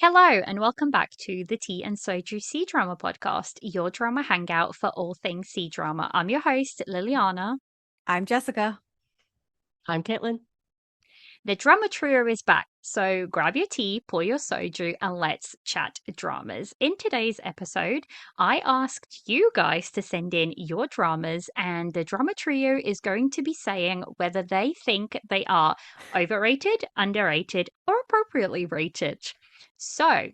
Hello, and welcome back to the Tea and Soju C-Drama podcast, your drama hangout for all things C-Drama. I'm your host, Liliana. I'm Jessica. I'm Caitlin. The drama trio is back, so grab your tea, pour your soju, and let's chat dramas. In today's episode, I asked you guys to send in your dramas, and the drama trio is going to be saying whether they think they are overrated, underrated, or appropriately rated. So,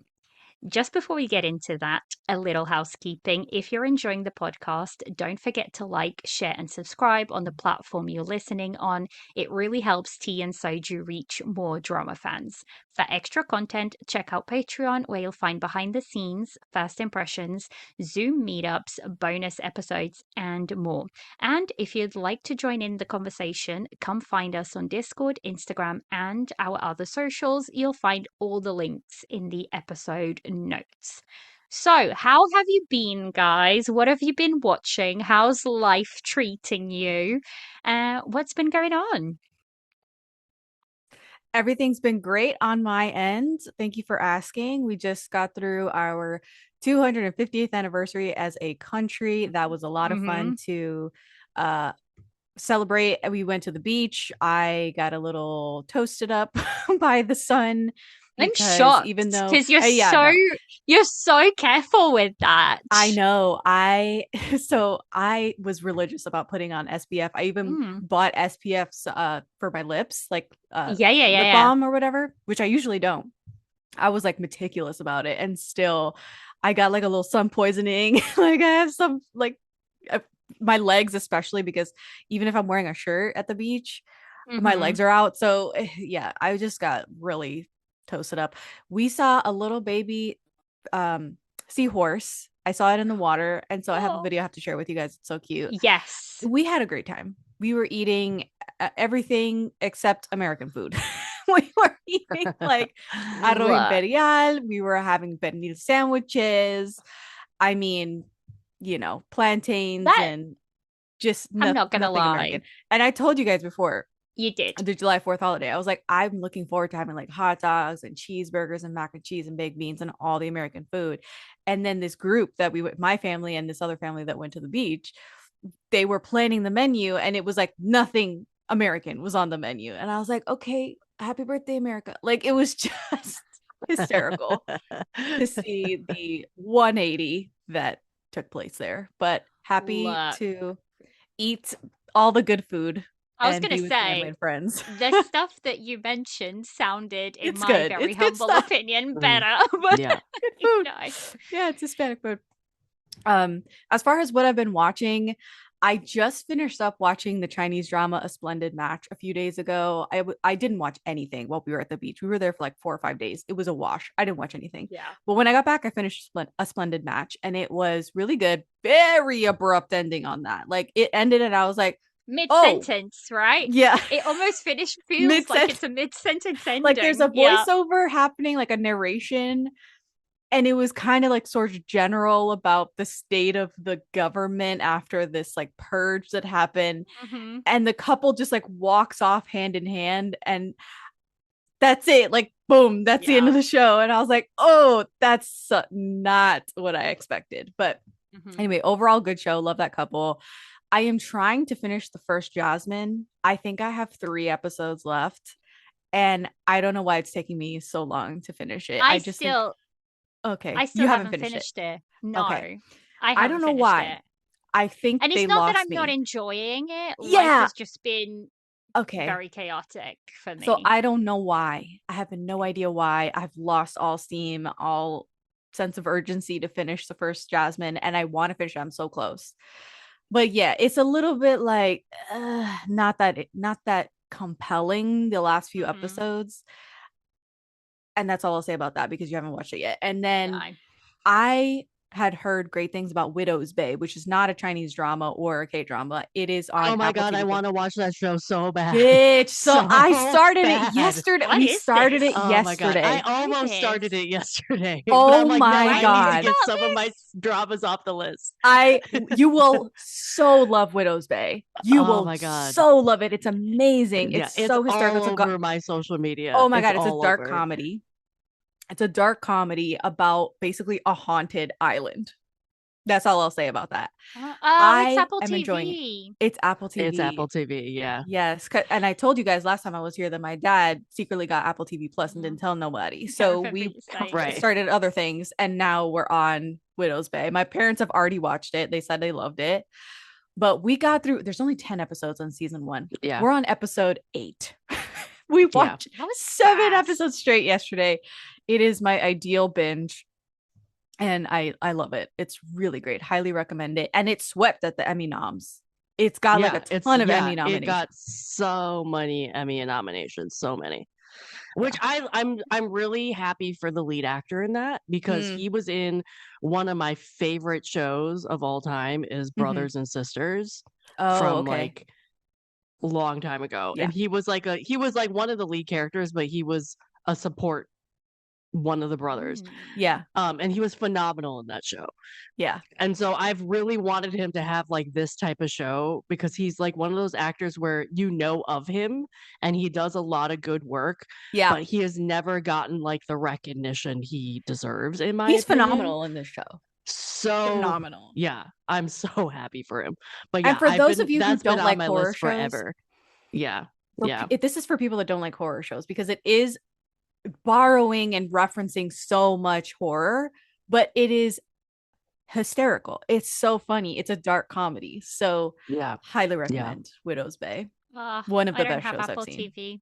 just before we get into that, a little housekeeping. If you're enjoying the podcast, don't forget to like, share, and subscribe on the platform you're listening on. It really helps Tea and Soju reach more drama fans. For extra content, check out Patreon, where you'll find behind the scenes, first impressions, Zoom meetups, bonus episodes, and more. And if you'd like to join in the conversation, come find us on Discord, Instagram, and our other socials. You'll find all the links in the episode notes. So, how have you been, guys? What have you been watching? How's life treating you? What's been going on? Everything's been great on my end. Thank you for asking. We just got through our 250th anniversary as a country. That was a lot of fun to celebrate. We went to the beach. I got a little toasted up by the sun. I'm shocked even though because you're so careful with that. I know. I was religious about putting on SPF. I even bought SPFs for my lips, like lip balm or whatever, which I usually don't. I was like meticulous about it, and still I got like a little sun poisoning. Like I have some like my legs, especially because even if I'm wearing a shirt at the beach, my legs are out. So yeah, I just got really toasted up. We saw a little baby seahorse. I saw it in the water, and so I have a video I have to share with you guys. It's so cute. Yes, we had a great time. We were eating everything except American food. We were eating like arroz imperial. We were having pernil sandwiches. I mean, plantains and just I'm not gonna lie. American. And I told you guys before, you did the July 4th holiday, I was like, I'm looking forward to having like hot dogs and cheeseburgers and mac and cheese and baked beans and all the American food. And then this group that my family and this other family that went to the beach, they were planning the menu, and it was like nothing American was on the menu. And I was like, okay, happy birthday, America. Like, it was just hysterical to see the 180 that took place there. But happy to eat all the good food. I was going to say, friends. The stuff that you mentioned sounded, in my very humble opinion, better. But yeah, good food. Yeah, it's Hispanic food. As far as what I've been watching, I just finished up watching the Chinese drama A Splendid Match a few days ago. I didn't watch anything while we were at the beach. We were there for like 4 or 5 days. It was a wash. I didn't watch anything. Yeah. But when I got back, I finished A Splendid Match, and it was really good. Very abrupt ending on that. Like, it ended and I was like, mid-sentence, right? Yeah. It almost feels like it's a mid-sentence ending. Like there's a voiceover happening, like a narration. And it was kind of like sort of general about the state of the government after this like purge that happened. And the couple just like walks off hand in hand, and that's it. Like, boom, that's the end of the show. And I was like, oh, that's not what I expected. But anyway, overall good show. Love that couple. I am trying to finish the first Jasmine. I think I have 3 episodes left, and I don't know why it's taking me so long to finish it. I still haven't finished it. No, okay. I don't know why. I think, and it's not that I'm not enjoying it. Yeah, life has just been very chaotic for me. So I don't know why. I have no idea why. I've lost all steam, all sense of urgency to finish the first Jasmine, and I want to finish it. I'm so close. But yeah, it's a little bit like not that compelling, the last few episodes. And that's all I'll say about that, because you haven't watched it yet. And then I had heard great things about Widow's Bay, which is not a Chinese drama or a K-drama. It is on Oh my Apple God, TV. I want to watch that show so bad. Bitch. So I started it yesterday. We started it yesterday. I almost started it yesterday. Oh my God. I need to get some of my dramas off the list. You will so love Widow's Bay. You will so love it. It's amazing. It's so hysterical. It's all over my social media. Oh my God. It's a dark comedy. It's a dark comedy about basically a haunted island. That's all I'll say about that. Oh, it's I Apple am enjoying it. TV. It's Apple It's TV. Apple TV. Yeah. Yes, and I told you guys last time I was here that my dad secretly got Apple TV Plus and Mhm. didn't tell nobody. I So remember we you saying. Right. started other things, and now we're on Widow's Bay. My parents have already watched it. They said they loved it, but we got through. There's only 10 episodes on season 1. Yeah. We're on episode 8. We Yeah. watched That was 7 fast. episodes straight yesterday. It is my ideal binge. And I love it. It's really great. Highly recommend it. And it swept at the Emmy noms. It's got like a ton of Emmy It nominations. got so many Emmy nominations, so many. Which I'm really happy for the lead actor in that, because he was in one of my favorite shows of all time, is Brothers and Sisters, Oh, from okay. like a long time ago. Yeah. And he was like one of the lead characters, but he was a support one of the brothers. Yeah. And he was phenomenal in that show. Yeah. And so I've really wanted him to have like this type of show, because he's like one of those actors where you know of him and he does a lot of good work. Yeah. But he has never gotten like the recognition he deserves, in my He's opinion. phenomenal in this show. So Phenomenal. Yeah. I'm so happy for him. But yeah, And for those of you who that's been don't on like my horror list shows, forever. Yeah. Yeah. This is for people that don't like horror shows, because it is borrowing and referencing so much horror, but it is hysterical. It's so funny. It's a dark comedy. So Yeah. highly recommend Widow's Bay. One of I the don't best have shows Apple I've seen. TV.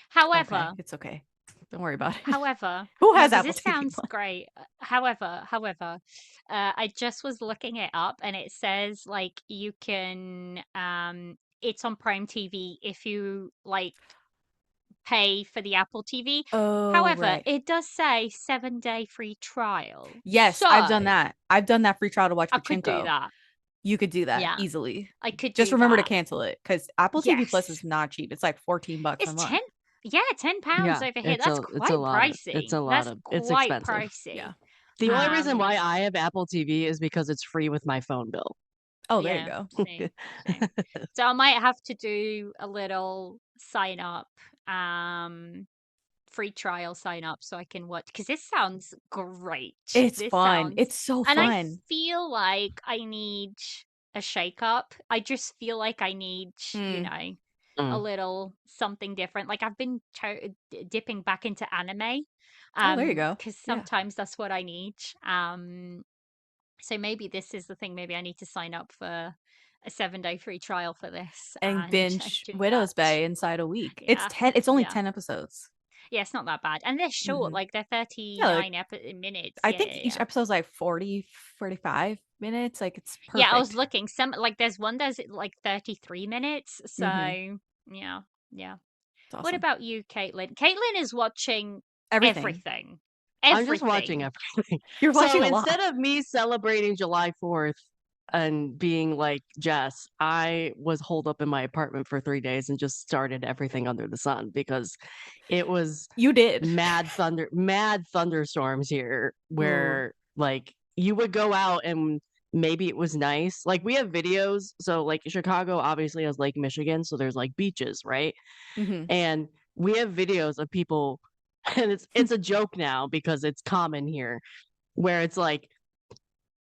However, Okay, it's okay. Don't worry about it. However, who has no, 'cause Apple this TV sounds Plus? great. However, I just was looking it up, and it says like you can it's on Prime TV if you like pay for the Apple TV. Oh, However, right. it does say 7-day free trial. Yes, So I've done that. I've done that free trial to watch I could do Pachinko. that. You could do that Yeah, easily. I could Just do remember to that. cancel it, because Apple TV Plus Yes. is not cheap. It's like $14 a It's month. £10 over here. That's quite pricey. It's a lot That's of it's quite expensive. pricey. Yeah. The only reason Um, why I have Apple TV is because it's free with my phone bill. Oh, there you Yeah, go. same. So I might have to do a little sign up, free trial sign up, so I can watch, because this sounds great. It's This fun. sounds, It's so and I fun. feel like I need a shake up. I just feel like I need, Mm. a little something different. Like I've been dipping back into anime, Oh, there you go. because Yeah. sometimes that's what I need. So maybe this is the thing. Maybe I need to sign up for a 7-day free trial for this And binge do Widow's that. Bay inside a week. Yeah. It's only Yeah. 10 episodes. Yeah, it's not that bad. And they're short, Mhm. like they're Yeah, 39 like, minutes. I Yeah, think yeah, each yeah. episode's like 40, 45 minutes. Like, it's perfect. Yeah, I was looking. Some like there's one that's like 33 minutes. So Mhm. yeah, yeah. It's awesome. What about you, Caitlin? Caitlin is watching Everything. I'm just watching everything. You're watching So a lot. instead of me celebrating July 4th and being like Jess, I was holed up in my apartment for 3 days and just started everything under the sun, because it was You did. mad thunderstorms here, where like you would go out and maybe it was nice. Like we have videos. So like Chicago obviously has Lake Michigan, so there's like beaches, right? Mhm. And we have videos of people, and it's a joke now because it's common here, where it's like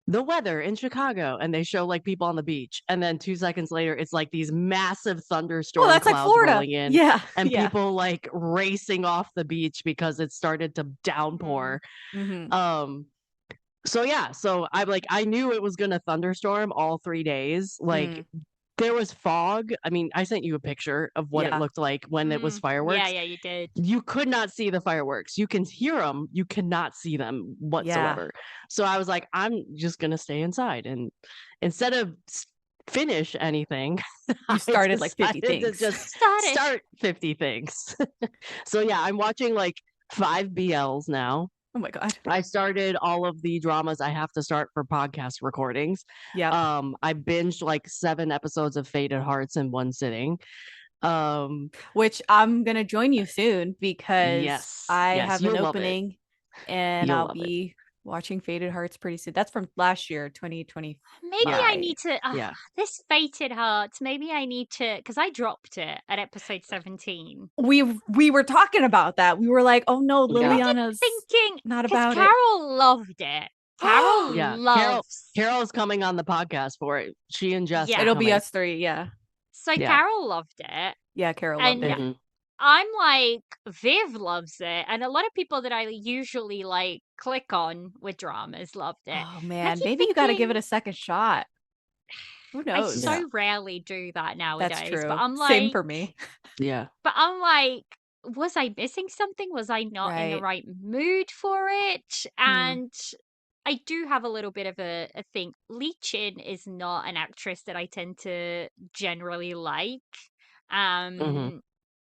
the weather in Chicago, and they show like people on the beach, and then 2 seconds later it's like these massive thunderstorm that's like clouds Florida. rolling in, Yeah. and Yeah. people like racing off the beach because it started to downpour. Mhm. So yeah, so I knew it was gonna thunderstorm all 3 days. Like there was fog. I mean, I sent you a picture of what it Yeah. looked like when it was fireworks. Yeah, you did. You could not see the fireworks. You can hear them. You cannot see them whatsoever. So I was like, I'm just going to stay inside. And instead of finish anything, You started like 50 decided to things. just Started. start 50 things. So yeah, I'm watching like 5 BLs now. Oh my God. I started all of the dramas I have to start for podcast recordings. Yeah. I binged like 7 episodes of Fated Hearts in one sitting. Which I'm gonna join you soon, because Yes, I yes, have you'll an love it. opening, and You'll I'll love it. be Watching Fated Hearts pretty soon. That's from last year, 2020. Maybe I need to. This Fated Hearts. Maybe I need to, because I dropped it at episode 17. We were talking about that. We were like, oh no, Liliana's thinking not about Carol loved it. Carol loves. Carol's coming on the podcast for it. She and Jess. It'll be us three. Yeah. So Carol loved it. Yeah, Carol loved it. Mm-hmm. I'm like, Viv loves it, and a lot of people that I usually like click on with dramas loved it. Oh man, maybe you got to give it a second shot. Who knows? I so rarely do that nowadays. That's true. But I'm like, same for me. Yeah. But I'm like, was I missing something? Was I not in the right mood for it? And I do have a little bit of a thing. Lee Chin is not an actress that I tend to generally like.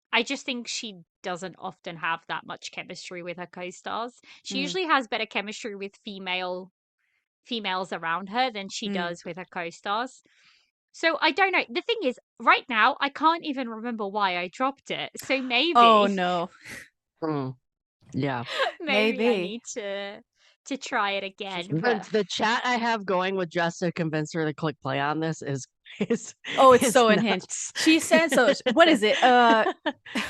I just think she doesn't often have that much chemistry with her co-stars. She usually has better chemistry with females around her than she does with her co-stars. So I don't know. The thing is, right now, I can't even remember why I dropped it. So maybe. Oh no. Yeah. maybe I need to try it again. The chat I have going with Jess to convince her to click play on this is it's so unhinged. She says so. What is it?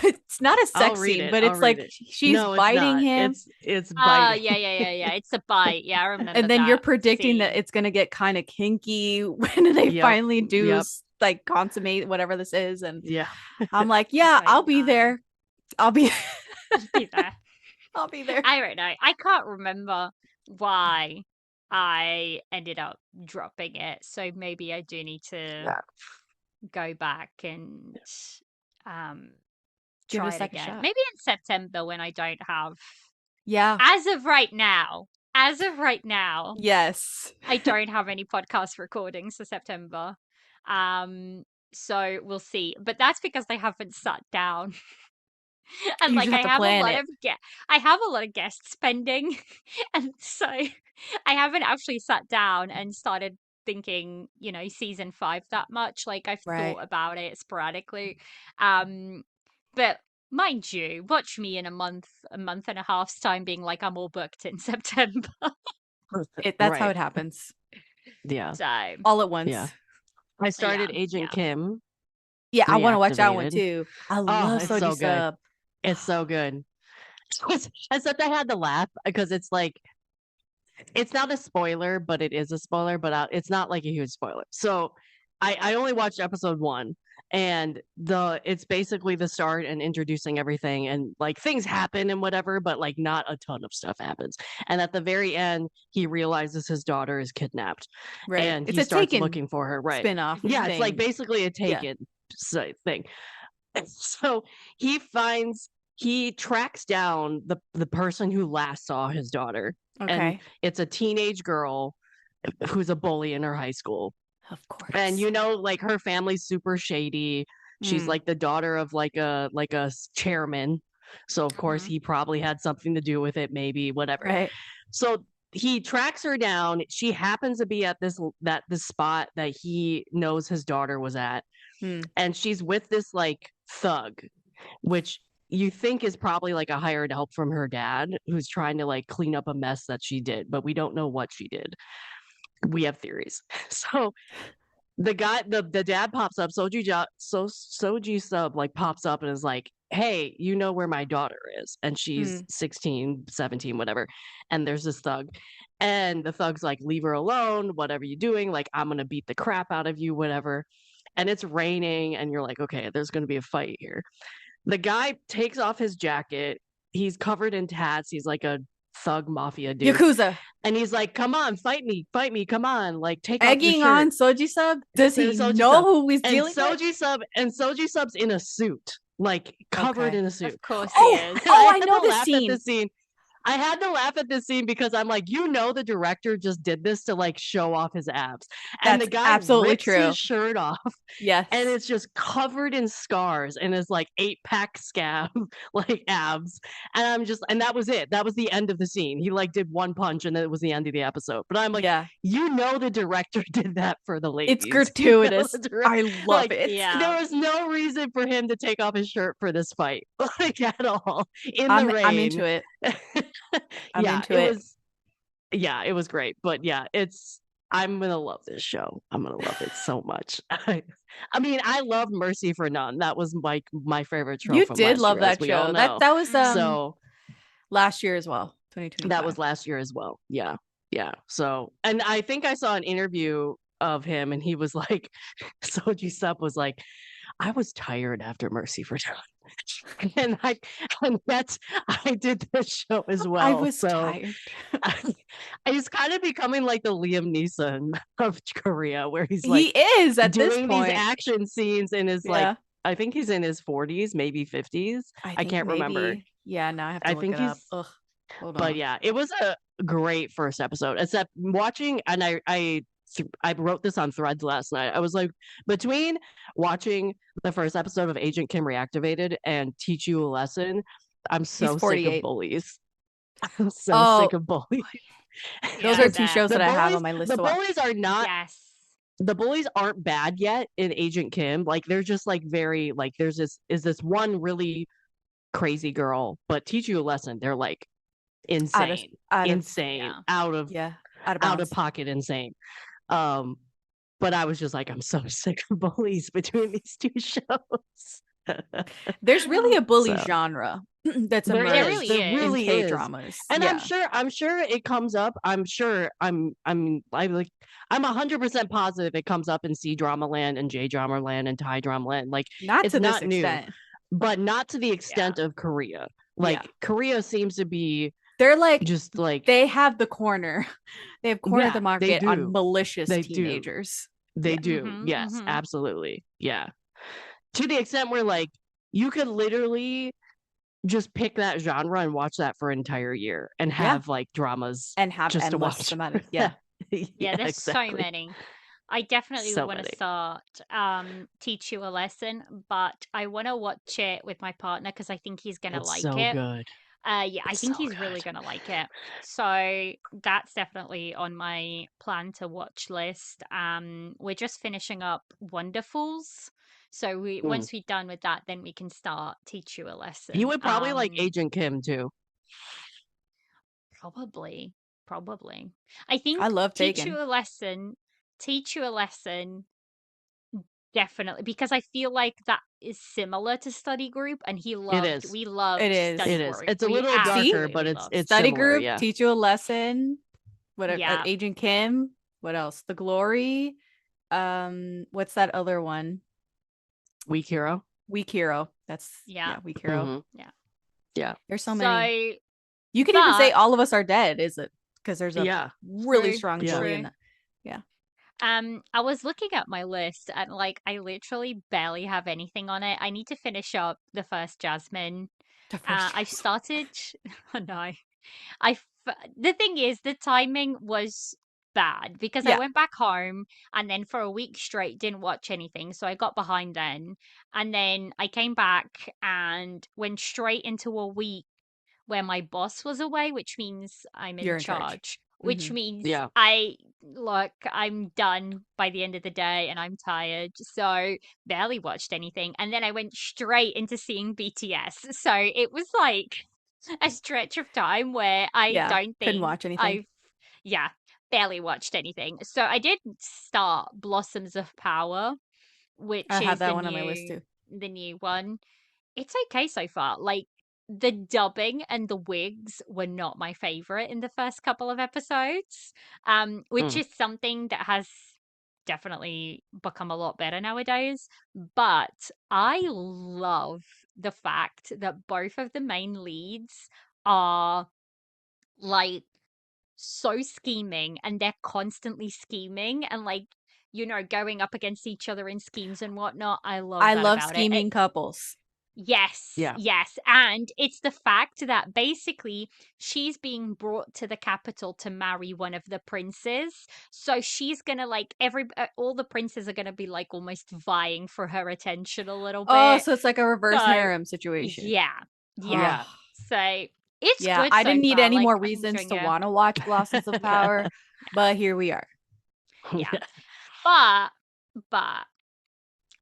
It's not a sex scene, but it's like she's biting him. It's biting. Yeah. It's a bite. Yeah, I remember. And then you're predicting scene. that it's gonna get kind of kinky when they finally do like consummate whatever this is. And I'm like, I'll be there. I'll be there. I'll be there. I don't know. I can't remember why I ended up dropping it, so maybe I do need to go back and try it again. Shot. Maybe in September when I don't have. Yeah. As of right now, yes, I don't have any podcast recordings for September. So we'll see. But that's because I haven't sat down. And like I have a lot of guests pending, and so I haven't actually sat down and started thinking, season 5 that much. Like I've thought about it sporadically, but mind you, watch me in a month and a half's time being like I'm all booked in September. That's how it happens. Yeah, so all at once. Yeah, I started Agent Kim. Yeah, I want to watch that one too. I love Soju Sub. It's so good. Except I had to laugh because it's like, it's not a spoiler, but it is a spoiler, but it's not like a huge spoiler. So I only watched episode 1, and it's basically the start and introducing everything, and like things happen and whatever, but like not a ton of stuff happens. And at the very end, he realizes his daughter is kidnapped, and he starts looking for her. Spin-off. Yeah, it's like basically a Taken thing. So he tracks down the person who last saw his daughter. Okay. And it's a teenage girl who's a bully in her high school. Of course. And like her family's super shady. She's like the daughter of like a chairman. So of course he probably had something to do with it, maybe, whatever. Right. So he tracks her down. She happens to be at this spot that he knows his daughter was at. And she's with this like thug, which you think is probably like a hired help from her dad, who's trying to like clean up a mess that she did, but we don't know what she did. We have theories. So the guy, the dad pops up, Soju Sub like pops up and is like, hey, you know where my daughter is? And she's 16, 17, whatever. And there's this thug. And the thug's like, leave her alone, whatever you're doing. Like, I'm going to beat the crap out of you, whatever. And it's raining, and you're like, okay, there's going to be a fight here. The guy takes off his jacket. He's covered in tats. He's like a thug mafia dude. Yakuza. And he's like, come on, fight me, come on. Like, take off your egging shirt. on Soju Sub? Does he know who he's dealing with? Soju Sub's in a suit, like covered in a suit. Of course he is. I know this scene. I had to laugh at this scene because I'm like, the director just did this to like show off his abs. And the guy absolutely rips true. his shirt off. Yes. And it's just covered in scars and it's like 8-pack scab, like abs. And that was it. That was the end of the scene. He like did one punch and it was the end of the episode. But I'm like, the director did that for the ladies. It's gratuitous. I love it. Yeah. There was no reason for him to take off his shirt for this fight, like at all. In the rain. I'm into it. Yeah, it was great. But yeah, I'm gonna love this show. I'm gonna love it so much. I mean, I loved Mercy for None. That was like my favorite show You from did last love year, as that we all show. know. That was So last year as well, that was 2025. last year as well. Yeah. Yeah. So, and I think I saw an interview of him and he was like, Soji Sup was like, I was tired after Mercy for Time. And that's, I did this show as I well. was So tired. he's kind of becoming like the Liam Neeson of Korea, where he's He like is at this doing these point. action scenes in his like, Yeah. I think he's in his 40s, maybe 50s. I I think can't remember. maybe. Yeah, now I have to I look think it up. he's Ugh. Hold but on. yeah, it was a great first episode. Except watching, and I wrote this on Threads last night. I was like, between watching the first episode of Agent Kim Reactivated and Teach You a Lesson, I'm He's so sick of 48. bullies. I'm so Oh, sick of bullies. those are Yeah, two Because shows that. that I have on my list the to watch. bullies are not Yes. the bullies aren't bad yet in Agent Kim. Like they're just like very like there's this one really crazy girl, but Teach You a Lesson, they're like insane, Out of insane, Yeah. out of out of out of bounds. pocket insane. Um, but I was just like, I'm so sick of bullies between these two shows. There's really a bully So genre that's there There emerged is, really there in is. really is. K-dramas. And Yeah. I'm sure it comes up. I'm 100% positive it comes up in C drama land and J drama land and Thai drama land. Like Not it's to this not new, extent. but not to the Yeah. extent of Korea. Like Yeah. Korea seems to be They're like just like they have the corner. They have cornered the yeah, they market on do. malicious They do. teenagers. They Yeah. do. Mm-hmm, Yes, mm-hmm. absolutely. Yeah. To the extent where like you could literally just pick that genre and watch that for an entire year and Yeah. have like dramas And have just to endless watch. amount of yeah. Yeah, there's exactly. so many. I definitely So want to many. start Teach You a Lesson, but I want to watch it with my partner because I think he's gonna It's like so it. good. Yeah, I It's think so he's really good. gonna like it. So that's definitely on my plan to watch list. We're just finishing up Wonderfuls. So we Mm. once we're done with that, then we can start Teach You a Lesson. You would probably like Agent Kim too. Probably, probably. I think I love Teach Taken. You a Lesson, Teach You a Lesson, definitely, because I feel like that is similar to Study Group, and It is. we loved It is. Study It is. Group. It's a We little darker, absolutely but loved. it's Study similar, group, yeah. teach you a lesson. What Yeah. Agent Kim? What else? The Glory. What's that other one? Weak Hero. Weak Hero. That's Yeah. Weak Hero. Mhm. Yeah. Yeah. There's so many. So, You can even say but All of Us Are Dead, is it? Because there's a Yeah. really true, strong Yeah. bully in true. that. Yeah. I was looking at my list and like I literally barely have anything on it. I need to finish up the first Jasmine. The first I've Jasmine. started. Oh no, the thing is, the timing was bad because I Yeah. went back home and then for a week straight didn't watch anything. So I got behind then. And then I came back and went straight into a week where my boss was away, which means I'm You're in in charge. charge, which Mhm. means Yeah. I'm done by the end of the day and I'm tired. So barely watched anything. And then I went straight into seeing BTS. So it was like a stretch of time where I Yeah. don't Couldn't think watch anything. yeah, barely watched anything. So I did start Blossoms of Power, which I have is that one on my list too. the new one. It's okay so far. Like the dubbing and the wigs were not my favorite in the first couple of episodes, which Mm. is something that has definitely become a lot better nowadays. But I love the fact that both of the main leads are like so scheming and they're constantly scheming and like going up against each other in schemes and whatnot. I love I that love about it. scheming couples. Yes, Yeah. yes. And it's the fact that basically she's being brought to the capital to marry one of the princes. So she's going to like all the princes are going to be like almost vying for her attention a little Oh, bit. so it's like a reverse So, harem situation. yeah. Yeah. Oh. So it's Yeah, good I so didn't need far. any Like, more I'm reasons enjoying to it. want to watch Blossoms of Power, but here we are. Yeah. But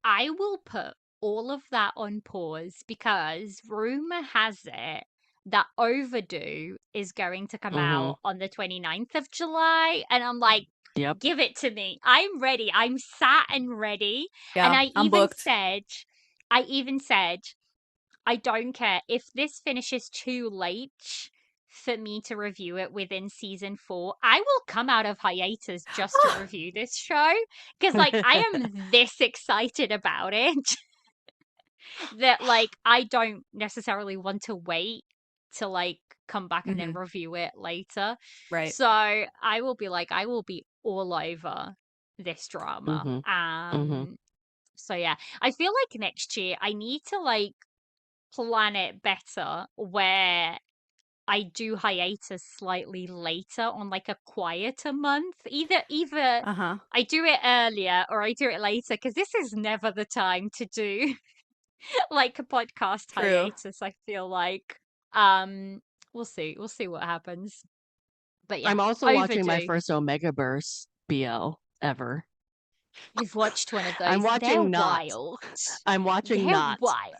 I will put all of that on pause because rumor has it that Overdue is going to come Mm-hmm. out on the 29th of July. And I'm like, Yep. give it to me. I'm ready. I'm sat and ready. Yeah, And I'm booked. I even said, I don't care if this finishes too late for me to review it within season 4. I will come out of hiatus just to review this show because, like, I am this excited about it that, like, I don't necessarily want to wait to, like, come back and then review it later. Right. So I will be like, I will be all over this drama. So yeah, I feel like next year I need to, like, plan it better where I do hiatus slightly later on, like, a quieter month. Either I do it earlier or I do it later because this is never the time to do like a podcast hiatus. I feel like we'll see what happens. But yeah, I'm also watching my Overdue. first Omegaverse BL ever. You've watched one of those. I'm watching They're Not. wild. I'm watching They're Not. wild.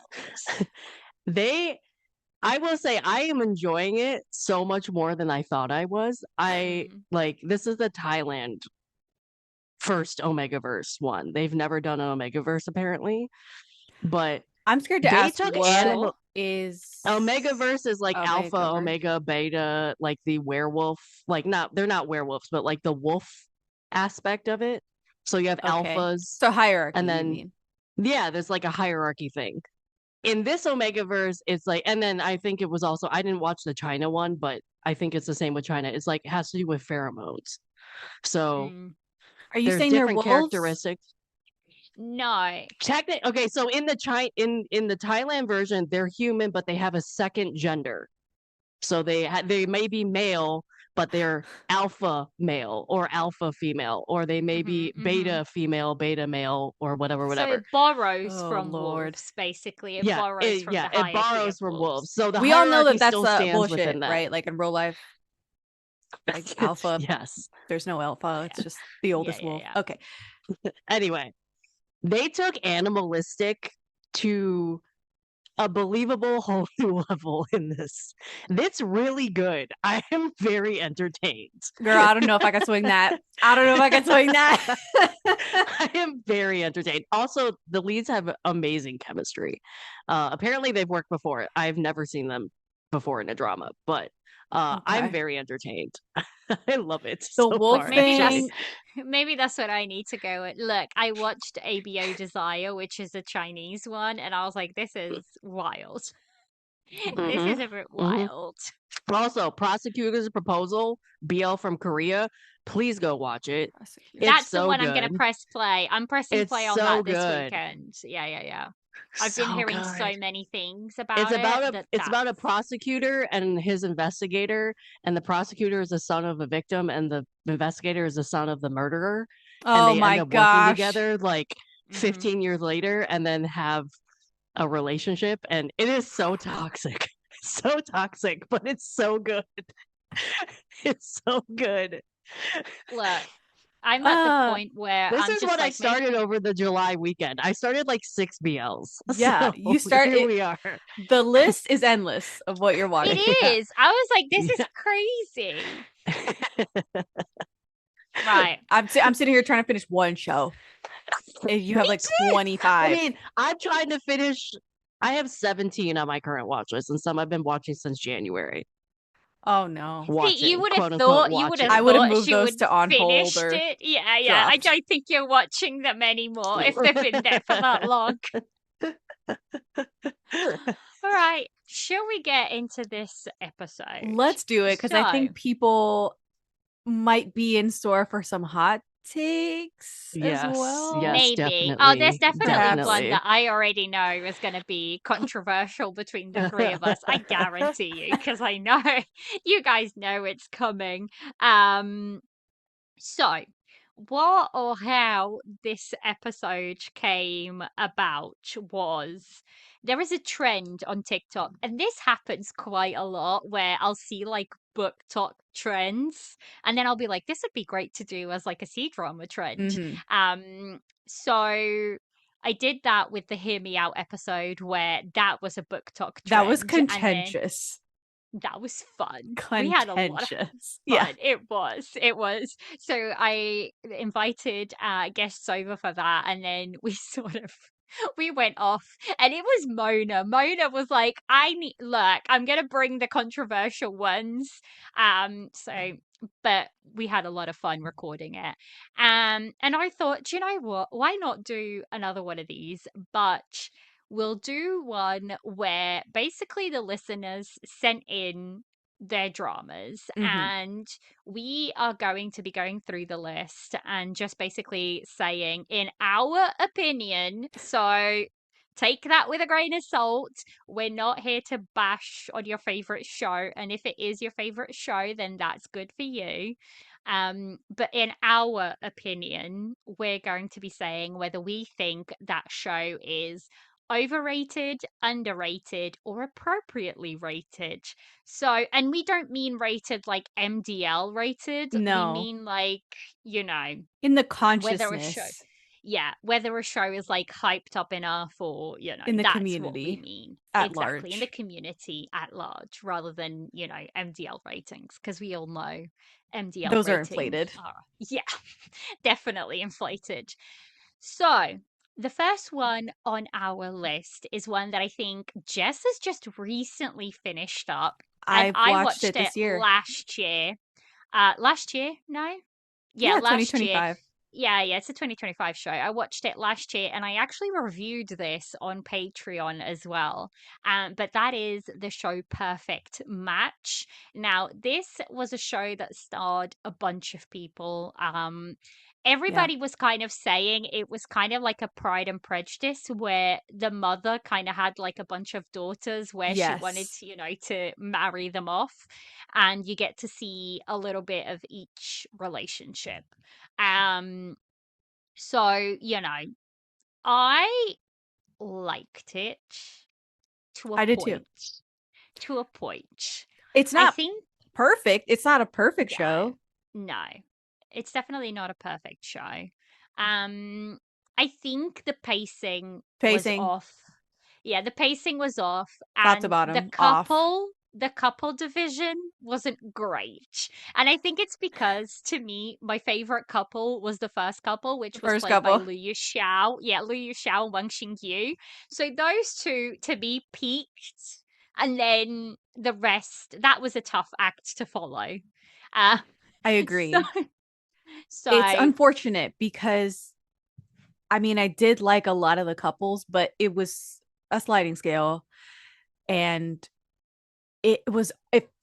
I will say I am enjoying it so much more than I thought I was. This is the Thailand first Omegaverse one. They've never done an Omegaverse apparently, but I'm scared to ask what is Omegaverse is like Alpha, Omega, Beta, like the werewolf, they're not werewolves, but like the wolf aspect of it. So you have alphas. So hierarchy, and then you mean? Yeah, there's like a hierarchy thing. In this Omegaverse, it's like, and then I think it was also, I didn't watch the China one, but I think it's the same with China. It's like, it has to do with pheromones. So are you there's saying they're different wolves? characteristics. No. Okay, so in the Thailand version, they're human, but they have a second gender. So they may be male, but they're alpha male or alpha female, or they may be beta female, beta male, or whatever. So it borrows from wolves, basically. It borrows from the hierarchy. It borrows from wolves. So we all know that that's bullshit, right? Like in real life, like alpha. Yes, there's no alpha. It's just the oldest wolf. Okay. Anyway, they took animalistic to a believable whole new level in this. It's really good. I am very entertained. Girl, I don't know if I can swing that. I am very entertained. Also, the leads have amazing chemistry. Apparently, they've worked before. I've never seen them before in a drama, but I'm very entertained. I love it. The wolf thing. Maybe that's what I need to go with. Look, I watched ABO Desire, which is a Chinese one, and I was like, this is wild. This is a bit wild. Also, Prosecutor's Proposal, BL from Korea. Please go watch it. That's the one I'm going to press play. I'm pressing play on that this weekend. Yeah. I've been hearing so many things about it. It's about a prosecutor and his investigator, and the prosecutor is the son of a victim, and the investigator is the son of the murderer. Oh and they my end up gosh! Working together like 15 years later, and then have a relationship, and it is so toxic, so toxic, but it's so good. It's so good. Look. I'm at the point where this I'm is just what I started over the July weekend. I started like 6 BLs. Yeah, so you start. Here we are. The list is endless of what you're watching. It is. I was like, this is crazy. Right. I'm sitting here trying to finish one show. You have like 25. I mean, I'm trying to finish. I have 17 on my current watch list, and some I've been watching since January. Oh no! See, you would have thought I would have moved those to on hold or it. Yeah. I don't think you're watching them anymore if they've been there for that long. All right, shall we get into this episode? Let's do it, because I think people might be in store for some hot takes as well. Yes, maybe. Definitely, oh, there's definitely one that I already know is going to be controversial between the three of us. I guarantee you, because I know you guys know it's coming. So what or how this episode came about was there is a trend on TikTok, and this happens quite a lot, where I'll see like book talk trends, and then I'll be like, this would be great to do as like a C-drama trend. So I did that with the Hear Me Out episode, where that was a book talk trend. That was contentious. that was fun. We had a lot of Contentious. Yeah. fun. It was. So I invited guests over for that, and then we sort of we went off, and it was Mona. Mona was like, "I need look. I'm gonna bring the controversial ones." So, but we had a lot of fun recording it. And I thought, do you know what? Why not do another one of these? But we'll do one where basically the listeners sent in their dramas, Mm-hmm. and we are going to be going through the list and just basically saying in our opinion. So take that with a grain of salt. We're not here to bash on your favorite show, and if it is your favorite show, then that's good for you. But in our opinion, we're going to be saying whether we think that show is overrated, underrated, or appropriately rated. So, and we don't mean rated like MDL rated. We No. mean like, you know, In the whether a show, consciousness yeah, whether a show is like hyped up enough, or, in the that's what we community mean. at Exactly, in the large. community at large, rather than, MDL ratings, because we all know MDL Those are ratings inflated. are, yeah, definitely inflated. So, the first one on our list is one that I think Jess has just recently finished up, and I've I watched it watched it this year. last year. Last year? No? Yeah, Yeah, last year. 2025. Yeah, it's a 2025 show. I watched it last year, and I actually reviewed this on Patreon as well. But that is the show Perfect Match. Now, this was a show that starred a bunch of people. Yeah. Everybody was kind of saying it was kind of like a Pride and Prejudice, where the mother kind of had like a bunch of daughters where she wanted Yes. to, to marry them off, and you get to see a little bit of each relationship. Um, so, I liked it to a I did too. point. To a point. It's I not think, perfect. It's not a perfect no, show. no, it's definitely not a perfect show. Um, I think the pacing was Pacing, off. Yeah, the pacing was off, top to and the bottom, off. couple, the couple division wasn't great. And I think it's because, to me, my favorite couple was the first couple, The which was first played by couple. Liu Xiao. Yeah, Liu Xiao and Wang Xingyu. So those two, to me, peaked, and then the rest, that was a tough act to follow. Uh, I so, agree. It's so, unfortunate because I mean, I did like a lot of the couples, but it was a sliding scale and it